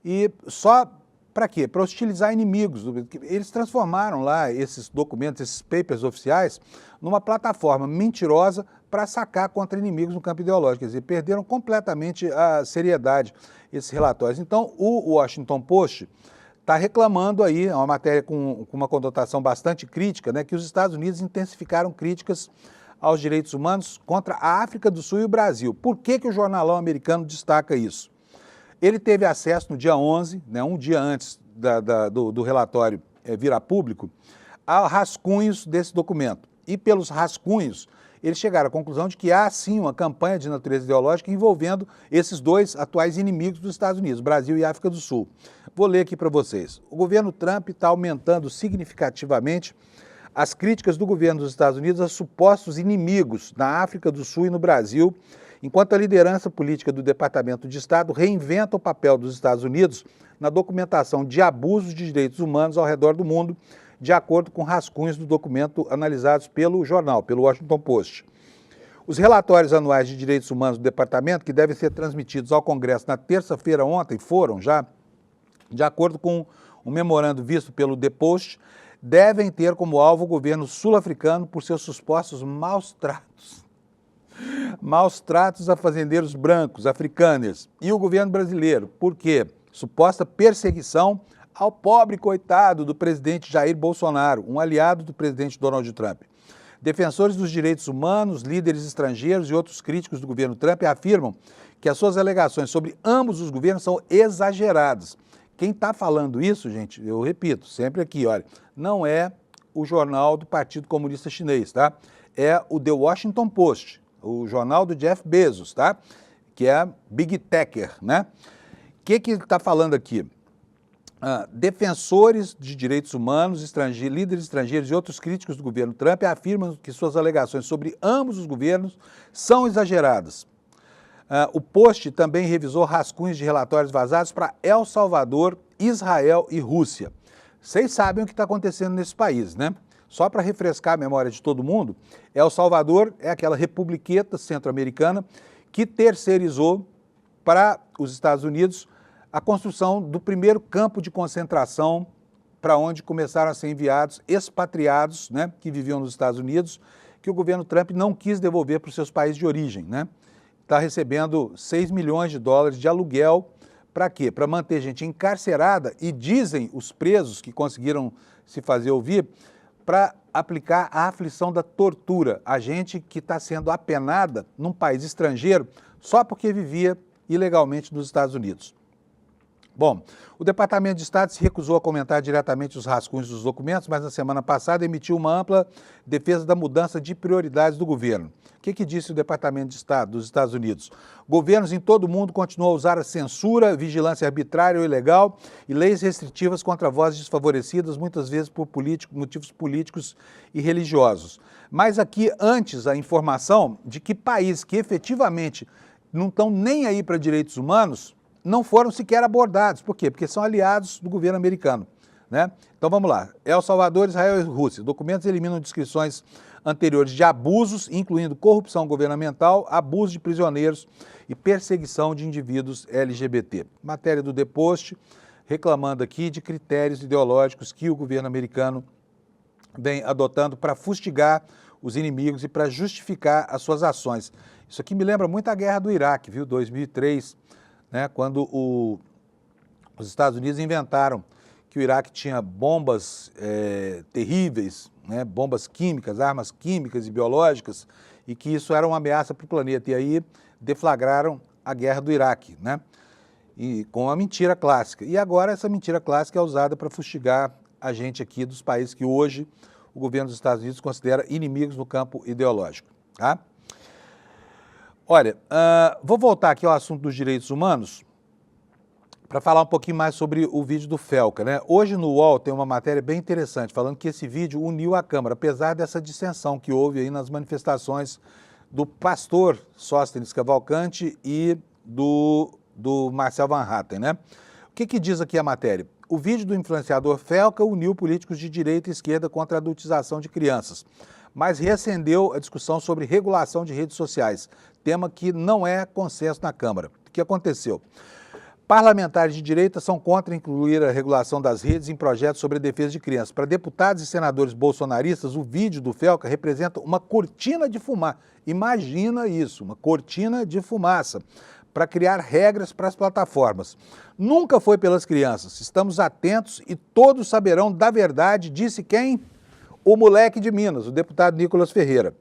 e só para quê? Para hostilizar inimigos. Eles transformaram lá esses documentos, esses papers oficiais, numa plataforma mentirosa para sacar contra inimigos no campo ideológico. Quer dizer, perderam completamente a seriedade esses relatórios. Então, o Washington Post está reclamando aí, é uma matéria com uma conotação bastante crítica, né, que os Estados Unidos intensificaram críticas aos direitos humanos contra a África do Sul e o Brasil. Por que o jornalão americano destaca isso? Ele teve acesso no dia 11, né, um dia antes do relatório vir a público, há rascunhos desse documento. E pelos rascunhos, eles chegaram à conclusão de que há, sim, uma campanha de natureza ideológica envolvendo esses dois atuais inimigos dos Estados Unidos, Brasil e África do Sul. Vou ler aqui para vocês. O governo Trump está aumentando significativamente as críticas do governo dos Estados Unidos a supostos inimigos na África do Sul e no Brasil, enquanto a liderança política do Departamento de Estado reinventa o papel dos Estados Unidos na documentação de abusos de direitos humanos ao redor do mundo, de acordo com rascunhos do documento analisados pelo jornal, pelo Washington Post. Os relatórios anuais de direitos humanos do departamento, que devem ser transmitidos ao Congresso na terça-feira ontem, foram já, de acordo com um memorando visto pelo The Post, devem ter como alvo o governo sul-africano por seus supostos maus tratos a fazendeiros brancos, africaners, e o governo brasileiro, por quê? Suposta perseguição ao pobre coitado do presidente Jair Bolsonaro, um aliado do presidente Donald Trump. Defensores dos direitos humanos, líderes estrangeiros e outros críticos do governo Trump afirmam que as suas alegações sobre ambos os governos são exageradas. Quem está falando isso, gente, eu repito, sempre aqui, olha, não é o jornal do Partido Comunista Chinês, tá? É o The Washington Post, o jornal do Jeff Bezos, tá? Que é Big Techer, né? O que ele está falando aqui? Defensores de direitos humanos, líderes estrangeiros e outros críticos do governo Trump afirmam que suas alegações sobre ambos os governos são exageradas. O Post também revisou rascunhos de relatórios vazados para El Salvador, Israel e Rússia. Vocês sabem o que está acontecendo nesse país, né? Só para refrescar a memória de todo mundo, El Salvador é aquela republiqueta centro-americana que terceirizou para os Estados Unidos a construção do primeiro campo de concentração para onde começaram a ser enviados expatriados, né, que viviam nos Estados Unidos, que o governo Trump não quis devolver para os seus países de origem, né? Está recebendo 6 milhões de dólares de aluguel, para quê? Para manter gente encarcerada e dizem os presos que conseguiram se fazer ouvir, para aplicar a aflição da tortura, a gente que está sendo apenada num país estrangeiro só porque vivia ilegalmente nos Estados Unidos. Bom, o Departamento de Estado se recusou a comentar diretamente os rascunhos dos documentos, mas na semana passada emitiu uma ampla defesa da mudança de prioridades do governo. O que disse o Departamento de Estado dos Estados Unidos? Governos em todo o mundo continuam a usar a censura, vigilância arbitrária ou ilegal e leis restritivas contra vozes desfavorecidas, muitas vezes por motivos políticos e religiosos. Mas aqui, antes, a informação de que países que efetivamente não estão nem aí para direitos humanos não foram sequer abordados. Por quê? Porque são aliados do governo americano, né? Então vamos lá. El Salvador, Israel e Rússia. Documentos eliminam descrições anteriores de abusos, incluindo corrupção governamental, abuso de prisioneiros e perseguição de indivíduos LGBT. Matéria do The Post, reclamando aqui de critérios ideológicos que o governo americano vem adotando para fustigar os inimigos e para justificar as suas ações. Isso aqui me lembra muito a guerra do Iraque, viu? 2003, né, quando os Estados Unidos inventaram que o Iraque tinha bombas terríveis, né, bombas químicas, armas químicas e biológicas, e que isso era uma ameaça para o planeta. E aí deflagraram a guerra do Iraque, né, e com uma mentira clássica. E agora essa mentira clássica é usada para fustigar a gente aqui dos países que hoje o governo dos Estados Unidos considera inimigos no campo ideológico, tá? Olha, vou voltar aqui ao assunto dos direitos humanos para falar um pouquinho mais sobre o vídeo do Felca, né? Hoje no UOL tem uma matéria bem interessante falando que esse vídeo uniu a Câmara, apesar dessa dissensão que houve aí nas manifestações do pastor Sóstenes Cavalcante e do Marcel Van Hatten, né? O que diz aqui a matéria? O vídeo do influenciador Felca uniu políticos de direita e esquerda contra a adultização de crianças, mas reacendeu a discussão sobre regulação de redes sociais, tema que não é consenso na Câmara. O que aconteceu? Parlamentares de direita são contra incluir a regulação das redes em projetos sobre a defesa de crianças. Para deputados e senadores bolsonaristas, o vídeo do Felca representa uma cortina de fumaça. Imagina isso, uma cortina de fumaça, para criar regras para as plataformas. Nunca foi pelas crianças. Estamos atentos e todos saberão da verdade, disse quem? O moleque de Minas, o deputado Nicolas Ferreira.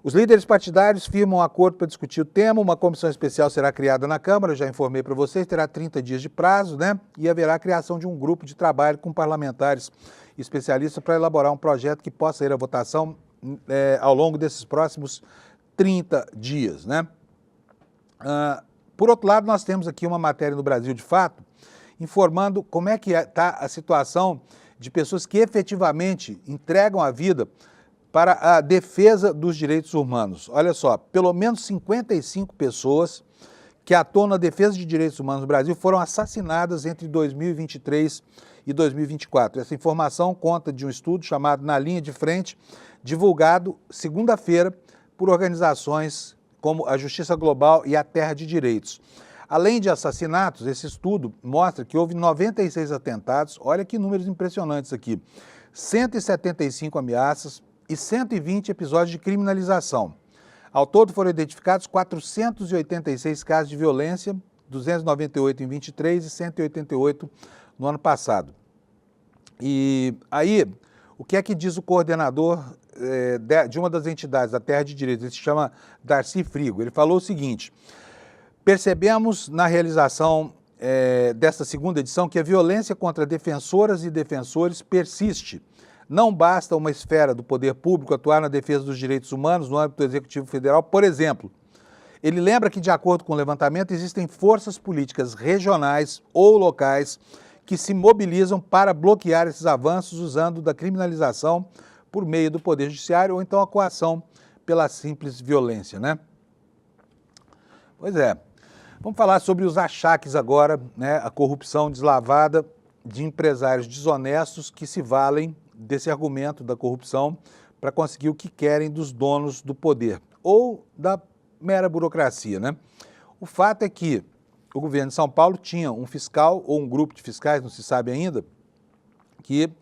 Os líderes partidários firmam um acordo para discutir o tema, uma comissão especial será criada na Câmara, já informei para vocês, terá 30 dias de prazo, né? E haverá a criação de um grupo de trabalho com parlamentares especialistas para elaborar um projeto que possa ir à votação ao longo desses próximos 30 dias, né? Por outro lado, nós temos aqui uma matéria no Brasil de Fato, informando como é que está a situação de pessoas que efetivamente entregam a vida para a defesa dos direitos humanos. Olha só, pelo menos 55 pessoas que atuam na defesa de direitos humanos no Brasil foram assassinadas entre 2023 e 2024. Essa informação conta de um estudo chamado Na Linha de Frente, divulgado segunda-feira por organizações como a Justiça Global e a Terra de Direitos. Além de assassinatos, esse estudo mostra que houve 96 atentados, olha que números impressionantes aqui, 175 ameaças, e 120 episódios de criminalização. Ao todo foram identificados 486 casos de violência, 298 em 23 e 188 no ano passado. E aí, o que é que diz o coordenador de uma das entidades da Terra de Direitos? Ele se chama Darcy Frigo. Ele falou o seguinte: percebemos na realização desta segunda edição que a violência contra defensoras e defensores persiste. Não basta uma esfera do poder público atuar na defesa dos direitos humanos no âmbito do Executivo Federal, por exemplo. Ele lembra que, de acordo com o levantamento, existem forças políticas regionais ou locais que se mobilizam para bloquear esses avanços usando da criminalização por meio do Poder Judiciário ou então a coação pela simples violência, né? Pois é. Vamos falar sobre os achaques agora, né? A corrupção deslavada de empresários desonestos que se valem desse argumento da corrupção para conseguir o que querem dos donos do poder ou da mera burocracia, né? O fato é que o governo de São Paulo tinha um fiscal ou um grupo de fiscais, não se sabe ainda, que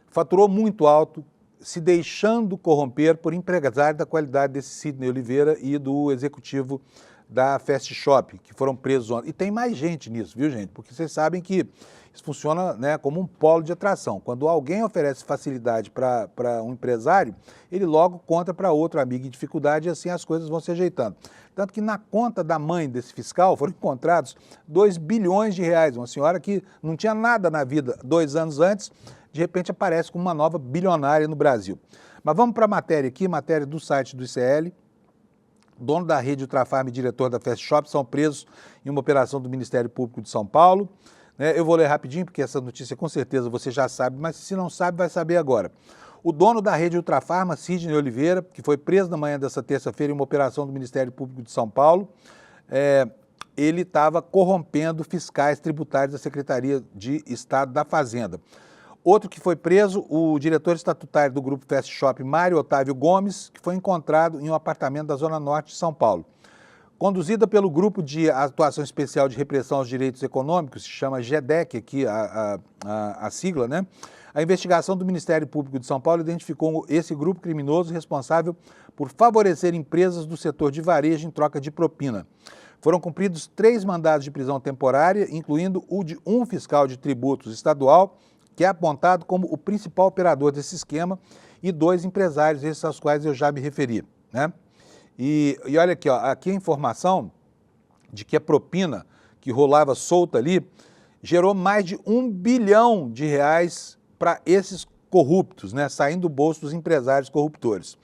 faturou muito alto, se deixando corromper por empresário da qualidade desse Sidney Oliveira e do executivo da Fast Shop, que foram presos ontem. E tem mais gente nisso, viu, gente? Porque vocês sabem que isso funciona, né, como um polo de atração. Quando alguém oferece facilidade para um empresário, ele logo conta para outro amigo em dificuldade e assim as coisas vão se ajeitando. Tanto que na conta da mãe desse fiscal foram encontrados 2 bilhões de reais. Uma senhora que não tinha nada na vida 2 anos antes, de repente aparece como uma nova bilionária no Brasil. Mas vamos para a matéria aqui, matéria do site do ICL. Dono da rede Ultrafarm e diretor da Fast Shop são presos em uma operação do Ministério Público de São Paulo. Eu vou ler rapidinho, porque essa notícia com certeza você já sabe, mas se não sabe, vai saber agora. O dono da rede Ultrafarma, Sidney Oliveira, que foi preso na manhã dessa terça-feira em uma operação do Ministério Público de São Paulo, ele estava corrompendo fiscais tributários da Secretaria de Estado da Fazenda. Outro que foi preso, o diretor estatutário do Grupo Fast Shop, Mário Otávio Gomes, que foi encontrado em um apartamento da Zona Norte de São Paulo. Conduzida pelo Grupo de Atuação Especial de Repressão aos Direitos Econômicos, se chama GEDEC, aqui a sigla, né? A investigação do Ministério Público de São Paulo identificou esse grupo criminoso responsável por favorecer empresas do setor de varejo em troca de propina. Foram cumpridos 3 mandados de prisão temporária, incluindo o de um fiscal de tributos estadual, que é apontado como o principal operador desse esquema, e 2 empresários, esses aos quais eu já me referi, né? E olha aqui, ó, aqui a informação de que a propina que rolava solta ali gerou mais de 1 bilhão de reais para esses corruptos, né, saindo do bolso dos empresários corruptores.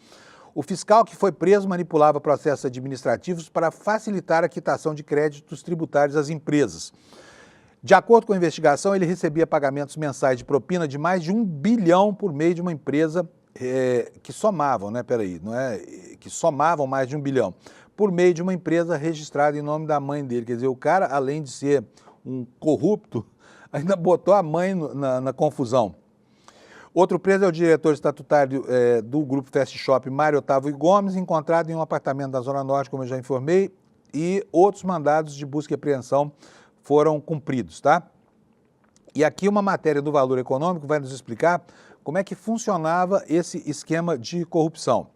O fiscal que foi preso manipulava processos administrativos para facilitar a quitação de créditos tributários às empresas. De acordo com a investigação, ele recebia pagamentos mensais de propina de mais de 1 bilhão por meio de uma empresa que somavam, né? Peraí, não é? Que somavam mais de 1 bilhão, por meio de uma empresa registrada em nome da mãe dele. Quer dizer, o cara, além de ser um corrupto, ainda botou a mãe na confusão. Outro preso é o diretor estatutário do Grupo Fast Shop, Mário Otávio Gomes, encontrado em um apartamento da Zona Norte, como eu já informei, e outros mandados de busca e apreensão foram cumpridos, tá? E aqui uma matéria do Valor Econômico vai nos explicar como é que funcionava esse esquema de corrupção.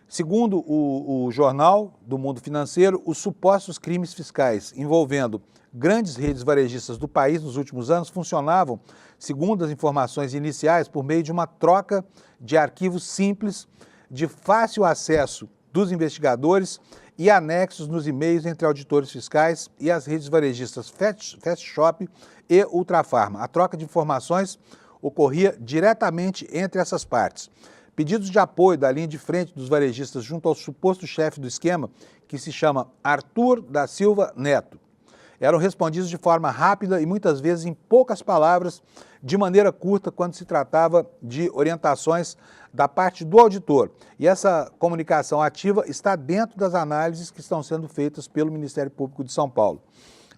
Segundo o Jornal do Mundo Financeiro, os supostos crimes fiscais envolvendo grandes redes varejistas do país nos últimos anos funcionavam, segundo as informações iniciais, por meio de uma troca de arquivos simples, de fácil acesso dos investigadores e anexos nos e-mails entre auditores fiscais e as redes varejistas Fast Shop e Ultrafarma. A troca de informações ocorria diretamente entre essas partes. Pedidos de apoio da linha de frente dos varejistas junto ao suposto chefe do esquema, que se chama Arthur da Silva Neto, eram respondidos de forma rápida e muitas vezes em poucas palavras, de maneira curta, quando se tratava de orientações da parte do auditor. E essa comunicação ativa está dentro das análises que estão sendo feitas pelo Ministério Público de São Paulo.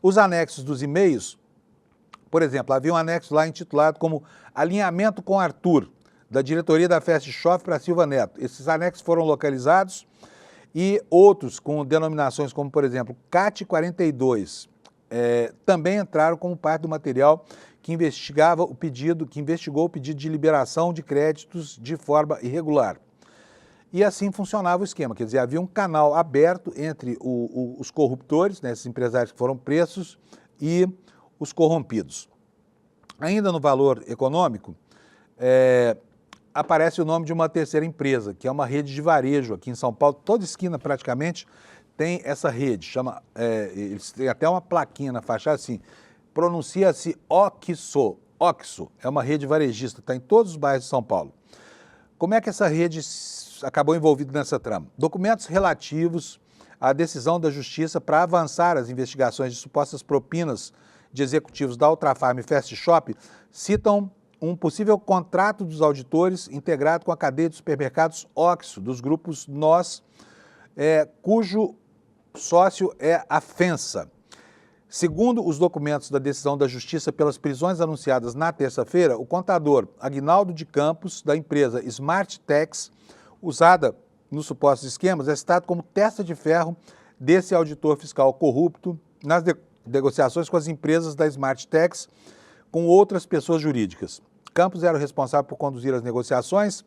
Os anexos dos e-mails, por exemplo, havia um anexo lá intitulado como Alinhamento com Arthur, da diretoria da Fast Shop para Silva Neto. Esses anexos foram localizados e outros com denominações como, por exemplo, CAT 42, também entraram como parte do material que investigou o pedido de liberação de créditos de forma irregular. E assim funcionava o esquema, quer dizer, havia um canal aberto entre os corruptores, né, esses empresários que foram presos, e os corrompidos. Ainda no valor econômico, aparece o nome de uma terceira empresa, que é uma rede de varejo aqui em São Paulo. Toda esquina praticamente tem essa rede, eles têm até uma plaquinha na fachada assim, pronuncia-se Oxxo. Oxxo é uma rede varejista, está em todos os bairros de São Paulo. Como é que essa rede acabou envolvida nessa trama? Documentos relativos à decisão da Justiça para avançar as investigações de supostas propinas de executivos da Ultrafarma e Fast Shop citam um possível contrato dos auditores integrado com a cadeia de supermercados Oxxo, dos grupos Nós, cujo sócio é a FENSA. Segundo os documentos da decisão da Justiça pelas prisões anunciadas na terça-feira, o contador Aguinaldo de Campos, da empresa Smart Tex, usada nos supostos esquemas, é citado como testa de ferro desse auditor fiscal corrupto nas negociações com as empresas da Smart Tex com outras pessoas jurídicas. Campos era o responsável por conduzir as negociações,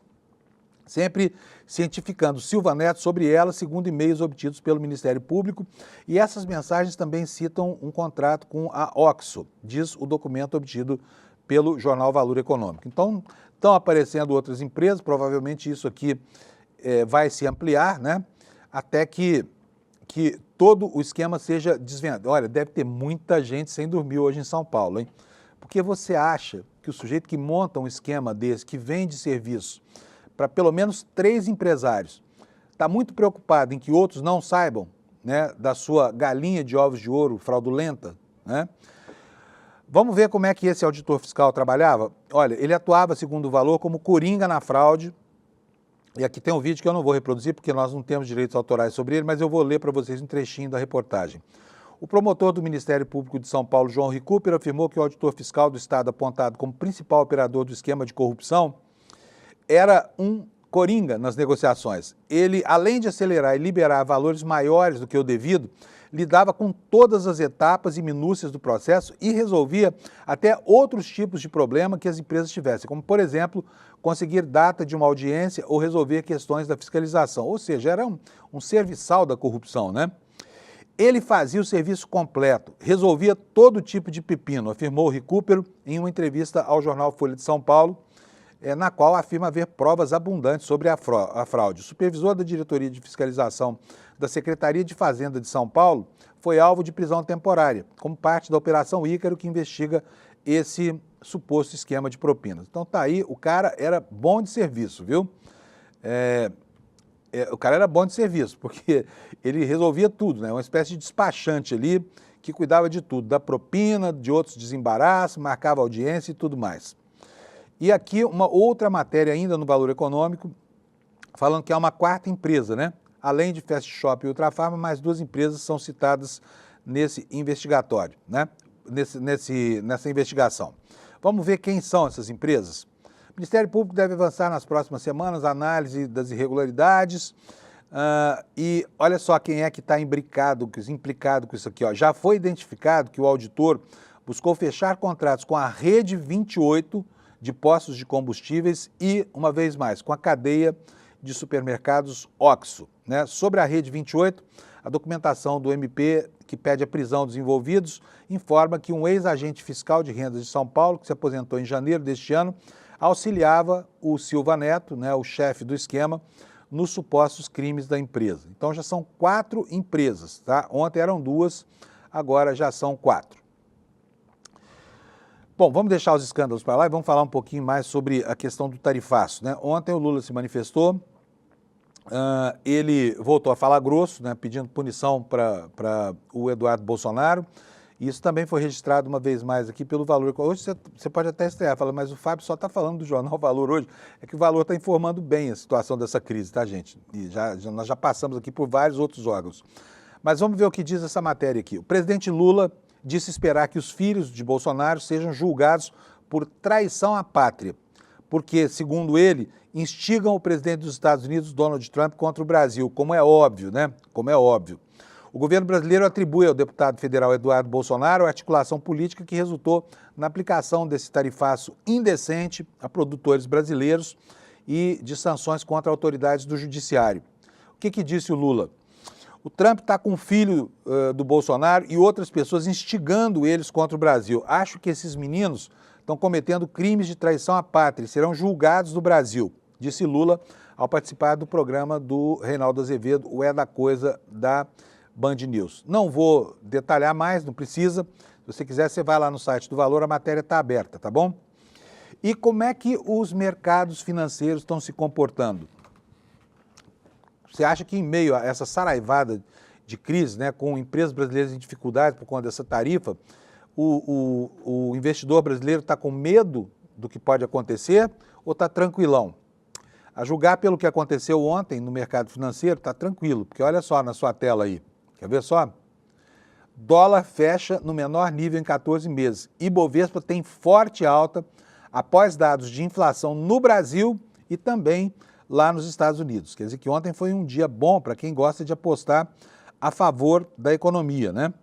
sempre cientificando Silva Neto sobre ela, segundo e-mails obtidos pelo Ministério Público, e essas mensagens também citam um contrato com a Oxxo, diz o documento obtido pelo jornal Valor Econômico. Então, estão aparecendo outras empresas, provavelmente isso aqui vai se ampliar, né, até que todo o esquema seja desvendado. Olha, deve ter muita gente sem dormir hoje em São Paulo, hein? Porque você acha que o sujeito que monta um esquema desse, que vende serviço para pelo menos 3 empresários, está muito preocupado em que outros não saibam, né, da sua galinha de ovos de ouro fraudulenta, né? Vamos ver como é que esse auditor fiscal trabalhava? Olha, ele atuava, segundo o Valor, como coringa na fraude, e aqui tem um vídeo que eu não vou reproduzir porque nós não temos direitos autorais sobre ele, mas eu vou ler para vocês um trechinho da reportagem. O promotor do Ministério Público de São Paulo, João Recupero, afirmou que o auditor fiscal do Estado apontado como principal operador do esquema de corrupção era um coringa nas negociações. Ele, além de acelerar e liberar valores maiores do que o devido, lidava com todas as etapas e minúcias do processo e resolvia até outros tipos de problema que as empresas tivessem, como, por exemplo, conseguir data de uma audiência ou resolver questões da fiscalização. Ou seja, era um serviçal da corrupção, né? Ele fazia o serviço completo, resolvia todo tipo de pepino, afirmou o Recupero em uma entrevista ao jornal Folha de São Paulo, na qual afirma haver provas abundantes sobre a fraude. O supervisor da Diretoria de Fiscalização da Secretaria de Fazenda de São Paulo foi alvo de prisão temporária, como parte da Operação Ícaro, que investiga esse suposto esquema de propinas. Então tá aí, o cara era bom de serviço, viu? O cara era bom de serviço, porque ele resolvia tudo, né? Uma espécie de despachante ali, que cuidava de tudo, da propina, de outros desembaraços, marcava audiência e tudo mais. E aqui uma outra matéria ainda no Valor Econômico, falando que há uma quarta empresa, né? Além de Fast Shop e Ultrafarma, mais 2 empresas são citadas nesse investigatório, né? Nessa investigação. Vamos ver quem são essas empresas? O Ministério Público deve avançar nas próximas semanas a análise das irregularidades e olha só quem é que está implicado com isso aqui. Ó. Já foi identificado que o auditor buscou fechar contratos com a Rede 28 de postos de combustíveis e, uma vez mais, com a cadeia de supermercados Oxxo. Né? Sobre a Rede 28, a documentação do MP que pede a prisão dos envolvidos informa que um ex-agente fiscal de rendas de São Paulo, que se aposentou em janeiro deste ano, auxiliava o Silva Neto, né, o chefe do esquema, nos supostos crimes da empresa. Então já são 4 empresas, tá? Ontem eram 2, agora já são 4. Bom, vamos deixar os escândalos para lá e vamos falar um pouquinho mais sobre a questão do tarifaço, né? Ontem o Lula se manifestou, ele voltou a falar grosso, né, pedindo punição para o Eduardo Bolsonaro. Isso também foi registrado uma vez mais aqui pelo Valor. Hoje você pode até estrear, falar, mas o Fábio só está falando do jornal Valor hoje. É que o Valor está informando bem a situação dessa crise, tá, gente? E nós já passamos aqui por vários outros órgãos. Mas vamos ver o que diz essa matéria aqui. O presidente Lula disse esperar que os filhos de Bolsonaro sejam julgados por traição à pátria, porque, segundo ele, instigam o presidente dos Estados Unidos, Donald Trump, contra o Brasil, como é óbvio, né? Como é óbvio. O governo brasileiro atribui ao deputado federal Eduardo Bolsonaro a articulação política que resultou na aplicação desse tarifaço indecente a produtores brasileiros e de sanções contra autoridades do judiciário. O que disse o Lula? O Trump está com o filho do Bolsonaro e outras pessoas instigando eles contra o Brasil. Acho que esses meninos estão cometendo crimes de traição à pátria e serão julgados no Brasil, disse Lula ao participar do programa do Reinaldo Azevedo, o É da Coisa da Band News. Não vou detalhar mais, não precisa. Se você quiser, você vai lá no site do Valor, a matéria está aberta, tá bom? E como é que os mercados financeiros estão se comportando? Você acha que em meio a essa saraivada de crise, né, com empresas brasileiras em dificuldade por conta dessa tarifa, o investidor brasileiro está com medo do que pode acontecer ou está tranquilão? A julgar pelo que aconteceu ontem no mercado financeiro, está tranquilo, porque olha só na sua tela aí, quer ver só? Dólar fecha no menor nível em 14 meses. Ibovespa tem forte alta após dados de inflação no Brasil e também lá nos Estados Unidos. Quer dizer que ontem foi um dia bom para quem gosta de apostar a favor da economia, né?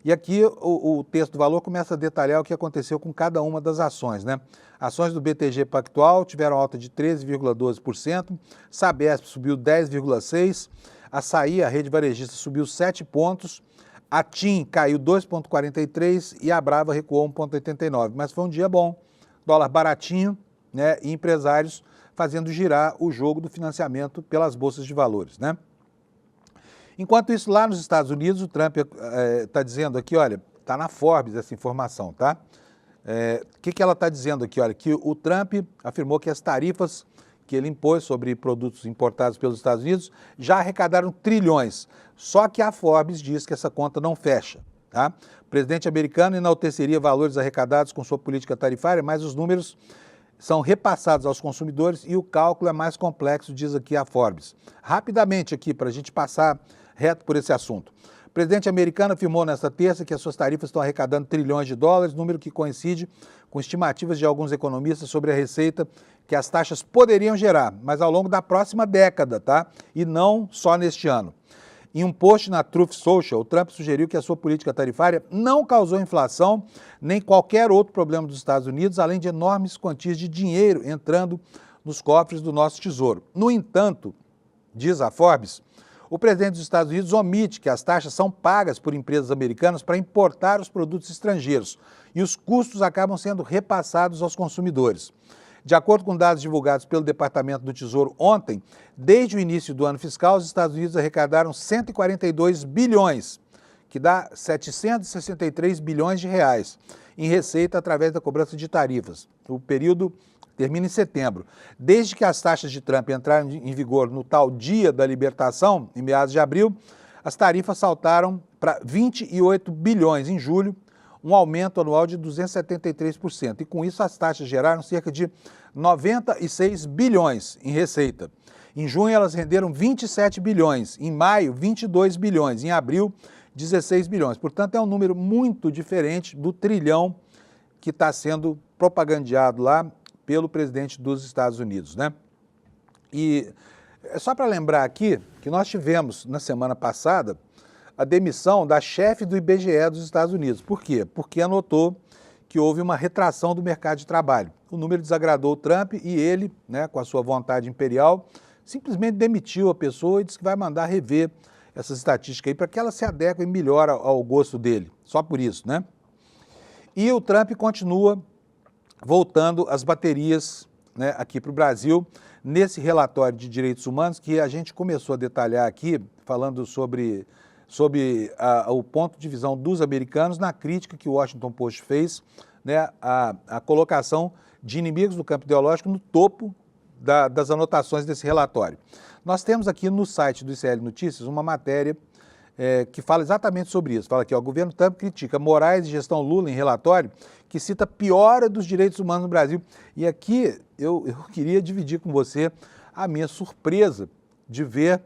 E aqui o texto do Valor começa a detalhar o que aconteceu com cada uma das ações, né? Ações do BTG Pactual tiveram alta de 13,12%, Sabesp subiu 10,6%, Assaí, a rede varejista, subiu 7 pontos, a TIM caiu 2,43% e a Brava recuou 1,89%. Mas foi um dia bom, dólar baratinho, né? E empresários fazendo girar o jogo do financiamento pelas bolsas de valores, né? Enquanto isso, lá nos Estados Unidos, o Trump está dizendo aqui, olha, está na Forbes essa informação, tá? O que ela está dizendo aqui? Olha, que o Trump afirmou que as tarifas que ele impôs sobre produtos importados pelos Estados Unidos já arrecadaram trilhões. Só que a Forbes diz que essa conta não fecha, tá? O presidente americano enalteceria valores arrecadados com sua política tarifária, mas os números são repassados aos consumidores e o cálculo é mais complexo, diz aqui a Forbes. Rapidamente aqui, para a gente passar reto por esse assunto. O presidente americano afirmou nesta terça que as suas tarifas estão arrecadando trilhões de dólares, número que coincide com estimativas de alguns economistas sobre a receita que as taxas poderiam gerar, mas ao longo da próxima década, tá? E não só neste ano. Em um post na Truth Social, o Trump sugeriu que a sua política tarifária não causou inflação nem qualquer outro problema dos Estados Unidos, além de enormes quantias de dinheiro entrando nos cofres do nosso tesouro. No entanto, diz a Forbes, o presidente dos Estados Unidos omite que as taxas são pagas por empresas americanas para importar os produtos estrangeiros e os custos acabam sendo repassados aos consumidores. De acordo com dados divulgados pelo Departamento do Tesouro ontem, desde o início do ano fiscal, os Estados Unidos arrecadaram 142 bilhões, que dá 763 bilhões de reais, em receita através da cobrança de tarifas. O período termina em setembro. Desde que as taxas de Trump entraram em vigor no tal dia da libertação, em meados de abril, as tarifas saltaram para 28 bilhões em julho, um aumento anual de 273%. E com isso as taxas geraram cerca de 96 bilhões em receita. Em junho elas renderam 27 bilhões, em maio 22 bilhões, em abril 16 bilhões. Portanto é um número muito diferente do trilhão que está sendo propagandeado lá pelo presidente dos Estados Unidos, né? E é só para lembrar aqui que nós tivemos na semana passada a demissão da chefe do IBGE dos Estados Unidos. Por quê? Porque anotou que houve uma retração do mercado de trabalho. O número desagradou o Trump e ele, né, com a sua vontade imperial, simplesmente demitiu a pessoa e disse que vai mandar rever essas estatísticas aí para que elas se adequem melhor ao gosto dele. Só por isso, né? E o Trump continua voltando as baterias, né, aqui para o Brasil, nesse relatório de direitos humanos que a gente começou a detalhar aqui, falando sobre o ponto de visão dos americanos na crítica que o Washington Post fez, né, a colocação de inimigos do campo ideológico no topo das anotações desse relatório. Nós temos aqui no site do ICL Notícias uma matéria que fala exatamente sobre isso. Fala aqui, ó, o governo Trump critica Moraes e gestão Lula em relatório que cita piora dos direitos humanos no Brasil. E aqui eu queria dividir com você a minha surpresa de ver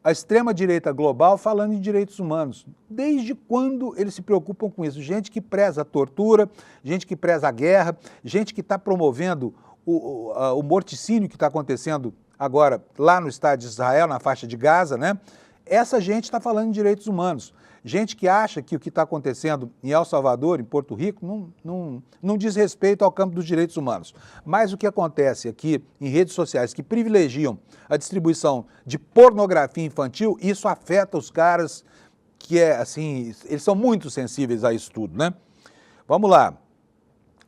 a extrema-direita global falando em direitos humanos. Desde quando eles se preocupam com isso? Gente que preza a tortura, gente que preza a guerra, gente que está promovendo o morticínio que está acontecendo agora lá no Estado de Israel, na faixa de Gaza, né? Essa gente está falando em direitos humanos. Gente que acha que o que está acontecendo em El Salvador, em Porto Rico, não diz respeito ao campo dos direitos humanos. Mas o que acontece aqui em redes sociais que privilegiam a distribuição de pornografia infantil, isso afeta os caras que eles são muito sensíveis a isso tudo, né? Vamos lá.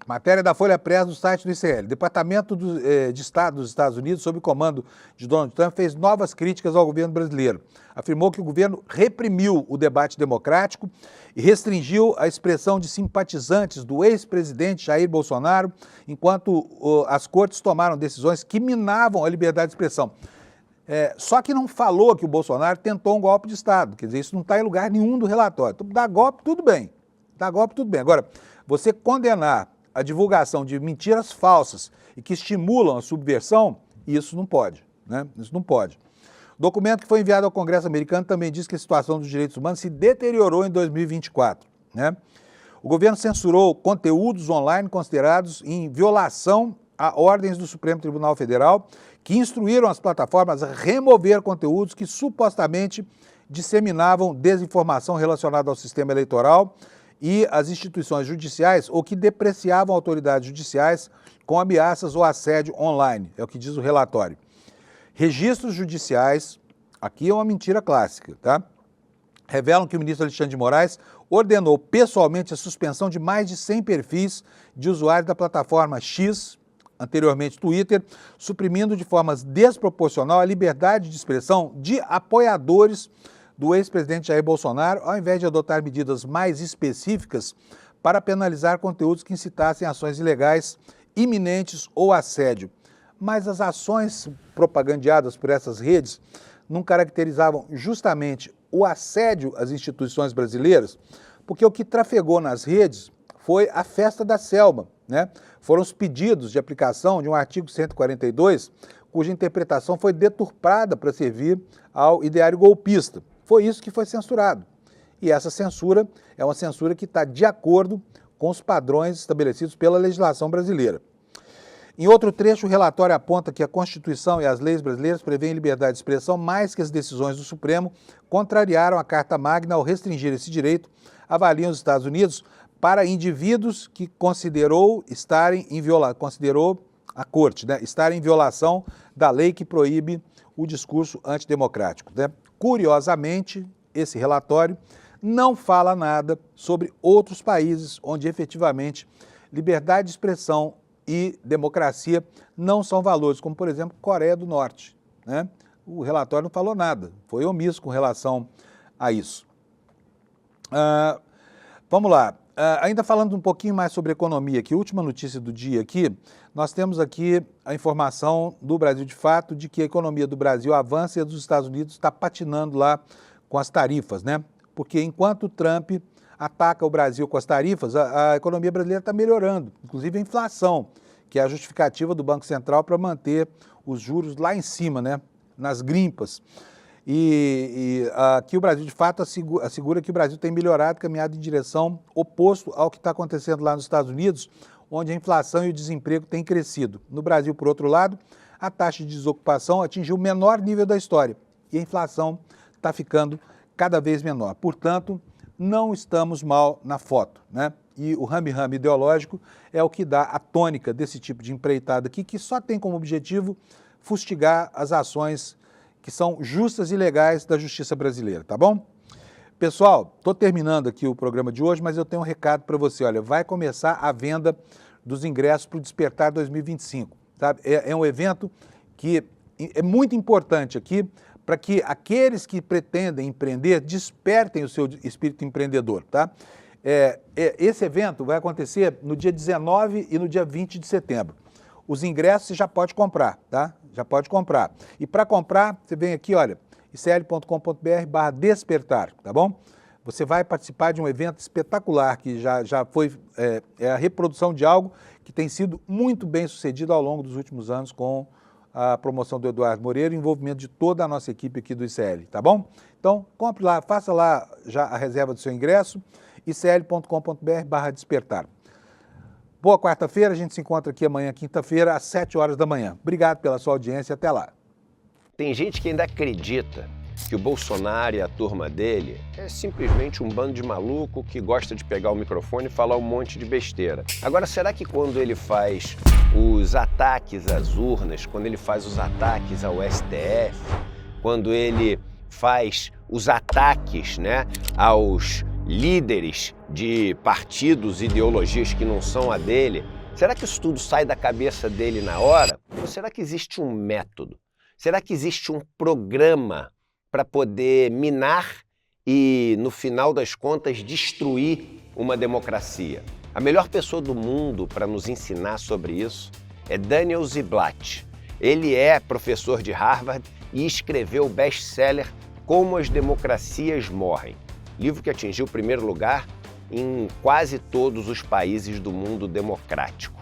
Matéria da Folha Press do site do ICL. Departamento de Estado dos Estados Unidos, sob comando de Donald Trump, fez novas críticas ao governo brasileiro. Afirmou que o governo reprimiu o debate democrático e restringiu a expressão de simpatizantes do ex-presidente Jair Bolsonaro, enquanto as cortes tomaram decisões que minavam a liberdade de expressão. Só que não falou que o Bolsonaro tentou um golpe de Estado. Quer dizer, isso não está em lugar nenhum do relatório. Dá golpe, tudo bem. Dá golpe, tudo bem. Agora, você condenar a divulgação de mentiras falsas e que estimulam a subversão, isso não pode, né? Isso não pode. O documento que foi enviado ao Congresso americano também diz que a situação dos direitos humanos se deteriorou em 2024, né? O governo censurou conteúdos online considerados em violação a ordens do Supremo Tribunal Federal, que instruíram as plataformas a remover conteúdos que supostamente disseminavam desinformação relacionada ao sistema eleitoral e as instituições judiciais ou que depreciavam autoridades judiciais com ameaças ou assédio online, é o que diz o relatório. Registros judiciais, aqui é uma mentira clássica, tá? Revelam que o ministro Alexandre de Moraes ordenou pessoalmente a suspensão de mais de 100 perfis de usuários da plataforma X, anteriormente Twitter, suprimindo de forma desproporcional a liberdade de expressão de apoiadores do ex-presidente Jair Bolsonaro, ao invés de adotar medidas mais específicas para penalizar conteúdos que incitassem ações ilegais, iminentes ou assédio. Mas as ações propagandeadas por essas redes não caracterizavam justamente o assédio às instituições brasileiras, porque o que trafegou nas redes foi a festa da Selma, né? Foram os pedidos de aplicação de um artigo 142, cuja interpretação foi deturpada para servir ao ideário golpista. Foi isso que foi censurado. E essa censura é uma censura que está de acordo com os padrões estabelecidos pela legislação brasileira. Em outro trecho, o relatório aponta que a Constituição e as leis brasileiras prevêem liberdade de expressão, mais que as decisões do Supremo contrariaram a Carta Magna ao restringir esse direito, avaliam os Estados Unidos, para indivíduos que considerou a Corte, né, estarem em violação da lei que proíbe o discurso antidemocrático, né? Curiosamente, esse relatório não fala nada sobre outros países onde efetivamente liberdade de expressão e democracia não são valores, como por exemplo Coreia do Norte, né? O relatório não falou nada, foi omisso com relação a isso. Vamos lá, ainda falando um pouquinho mais sobre economia aqui, última notícia do dia aqui, nós temos aqui a informação do Brasil de Fato de que a economia do Brasil avança e a dos Estados Unidos está patinando lá com as tarifas, né? Porque enquanto o Trump ataca o Brasil com as tarifas, a economia brasileira está melhorando, inclusive a inflação, que é a justificativa do Banco Central para manter os juros lá em cima, né? Nas grimpas. E aqui o Brasil, de fato, assegura que o Brasil tem melhorado, caminhado em direção oposto ao que está acontecendo lá nos Estados Unidos, onde a inflação e o desemprego têm crescido. No Brasil, por outro lado, a taxa de desocupação atingiu o menor nível da história e a inflação está ficando cada vez menor. Portanto, não estamos mal na foto, né? E o rame-rame ideológico é o que dá a tônica desse tipo de empreitada aqui, que só tem como objetivo fustigar as ações que são justas e legais da justiça brasileira, tá bom? Pessoal, estou terminando aqui o programa de hoje, mas eu tenho um recado para você. Olha, vai começar a venda dos ingressos para o Despertar 2025, sabe? É um evento que é muito importante aqui para que aqueles que pretendem empreender despertem o seu espírito empreendedor, tá? Esse evento vai acontecer no dia 19 e no dia 20 de setembro. Os ingressos você já pode comprar, tá? Já pode comprar. E para comprar, você vem aqui, olha, icl.com.br/despertar, tá bom? Você vai participar de um evento espetacular, que já foi a reprodução de algo que tem sido muito bem sucedido ao longo dos últimos anos com a promoção do Eduardo Moreira e o envolvimento de toda a nossa equipe aqui do ICL, tá bom? Então, compre lá, faça lá já a reserva do seu ingresso, icl.com.br/despertar. Boa quarta-feira, a gente se encontra aqui amanhã, quinta-feira, às 7 horas da manhã. Obrigado pela sua audiência, até lá. Tem gente que ainda acredita que o Bolsonaro e a turma dele é simplesmente um bando de maluco que gosta de pegar o microfone e falar um monte de besteira. Agora, será que quando ele faz os ataques às urnas, quando ele faz os ataques ao STF, quando ele faz os ataques, né, aos líderes de partidos e ideologias que não são a dele, será que isso tudo sai da cabeça dele na hora? Ou será que existe um método? Será que existe um programa para poder minar e, no final das contas, destruir uma democracia? A melhor pessoa do mundo para nos ensinar sobre isso é Daniel Ziblatt. Ele é professor de Harvard e escreveu o best-seller Como as Democracias Morrem, livro que atingiu o primeiro lugar em quase todos os países do mundo democrático.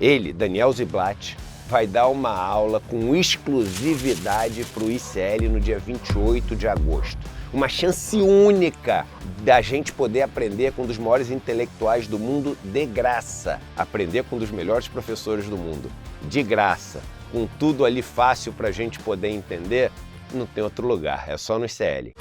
Ele, Daniel Ziblatt, vai dar uma aula com exclusividade para o ICL no dia 28 de agosto. Uma chance única da gente poder aprender com um dos maiores intelectuais do mundo de graça. Aprender com um dos melhores professores do mundo de graça. Com tudo ali fácil para a gente poder entender, não tem outro lugar, é só no ICL.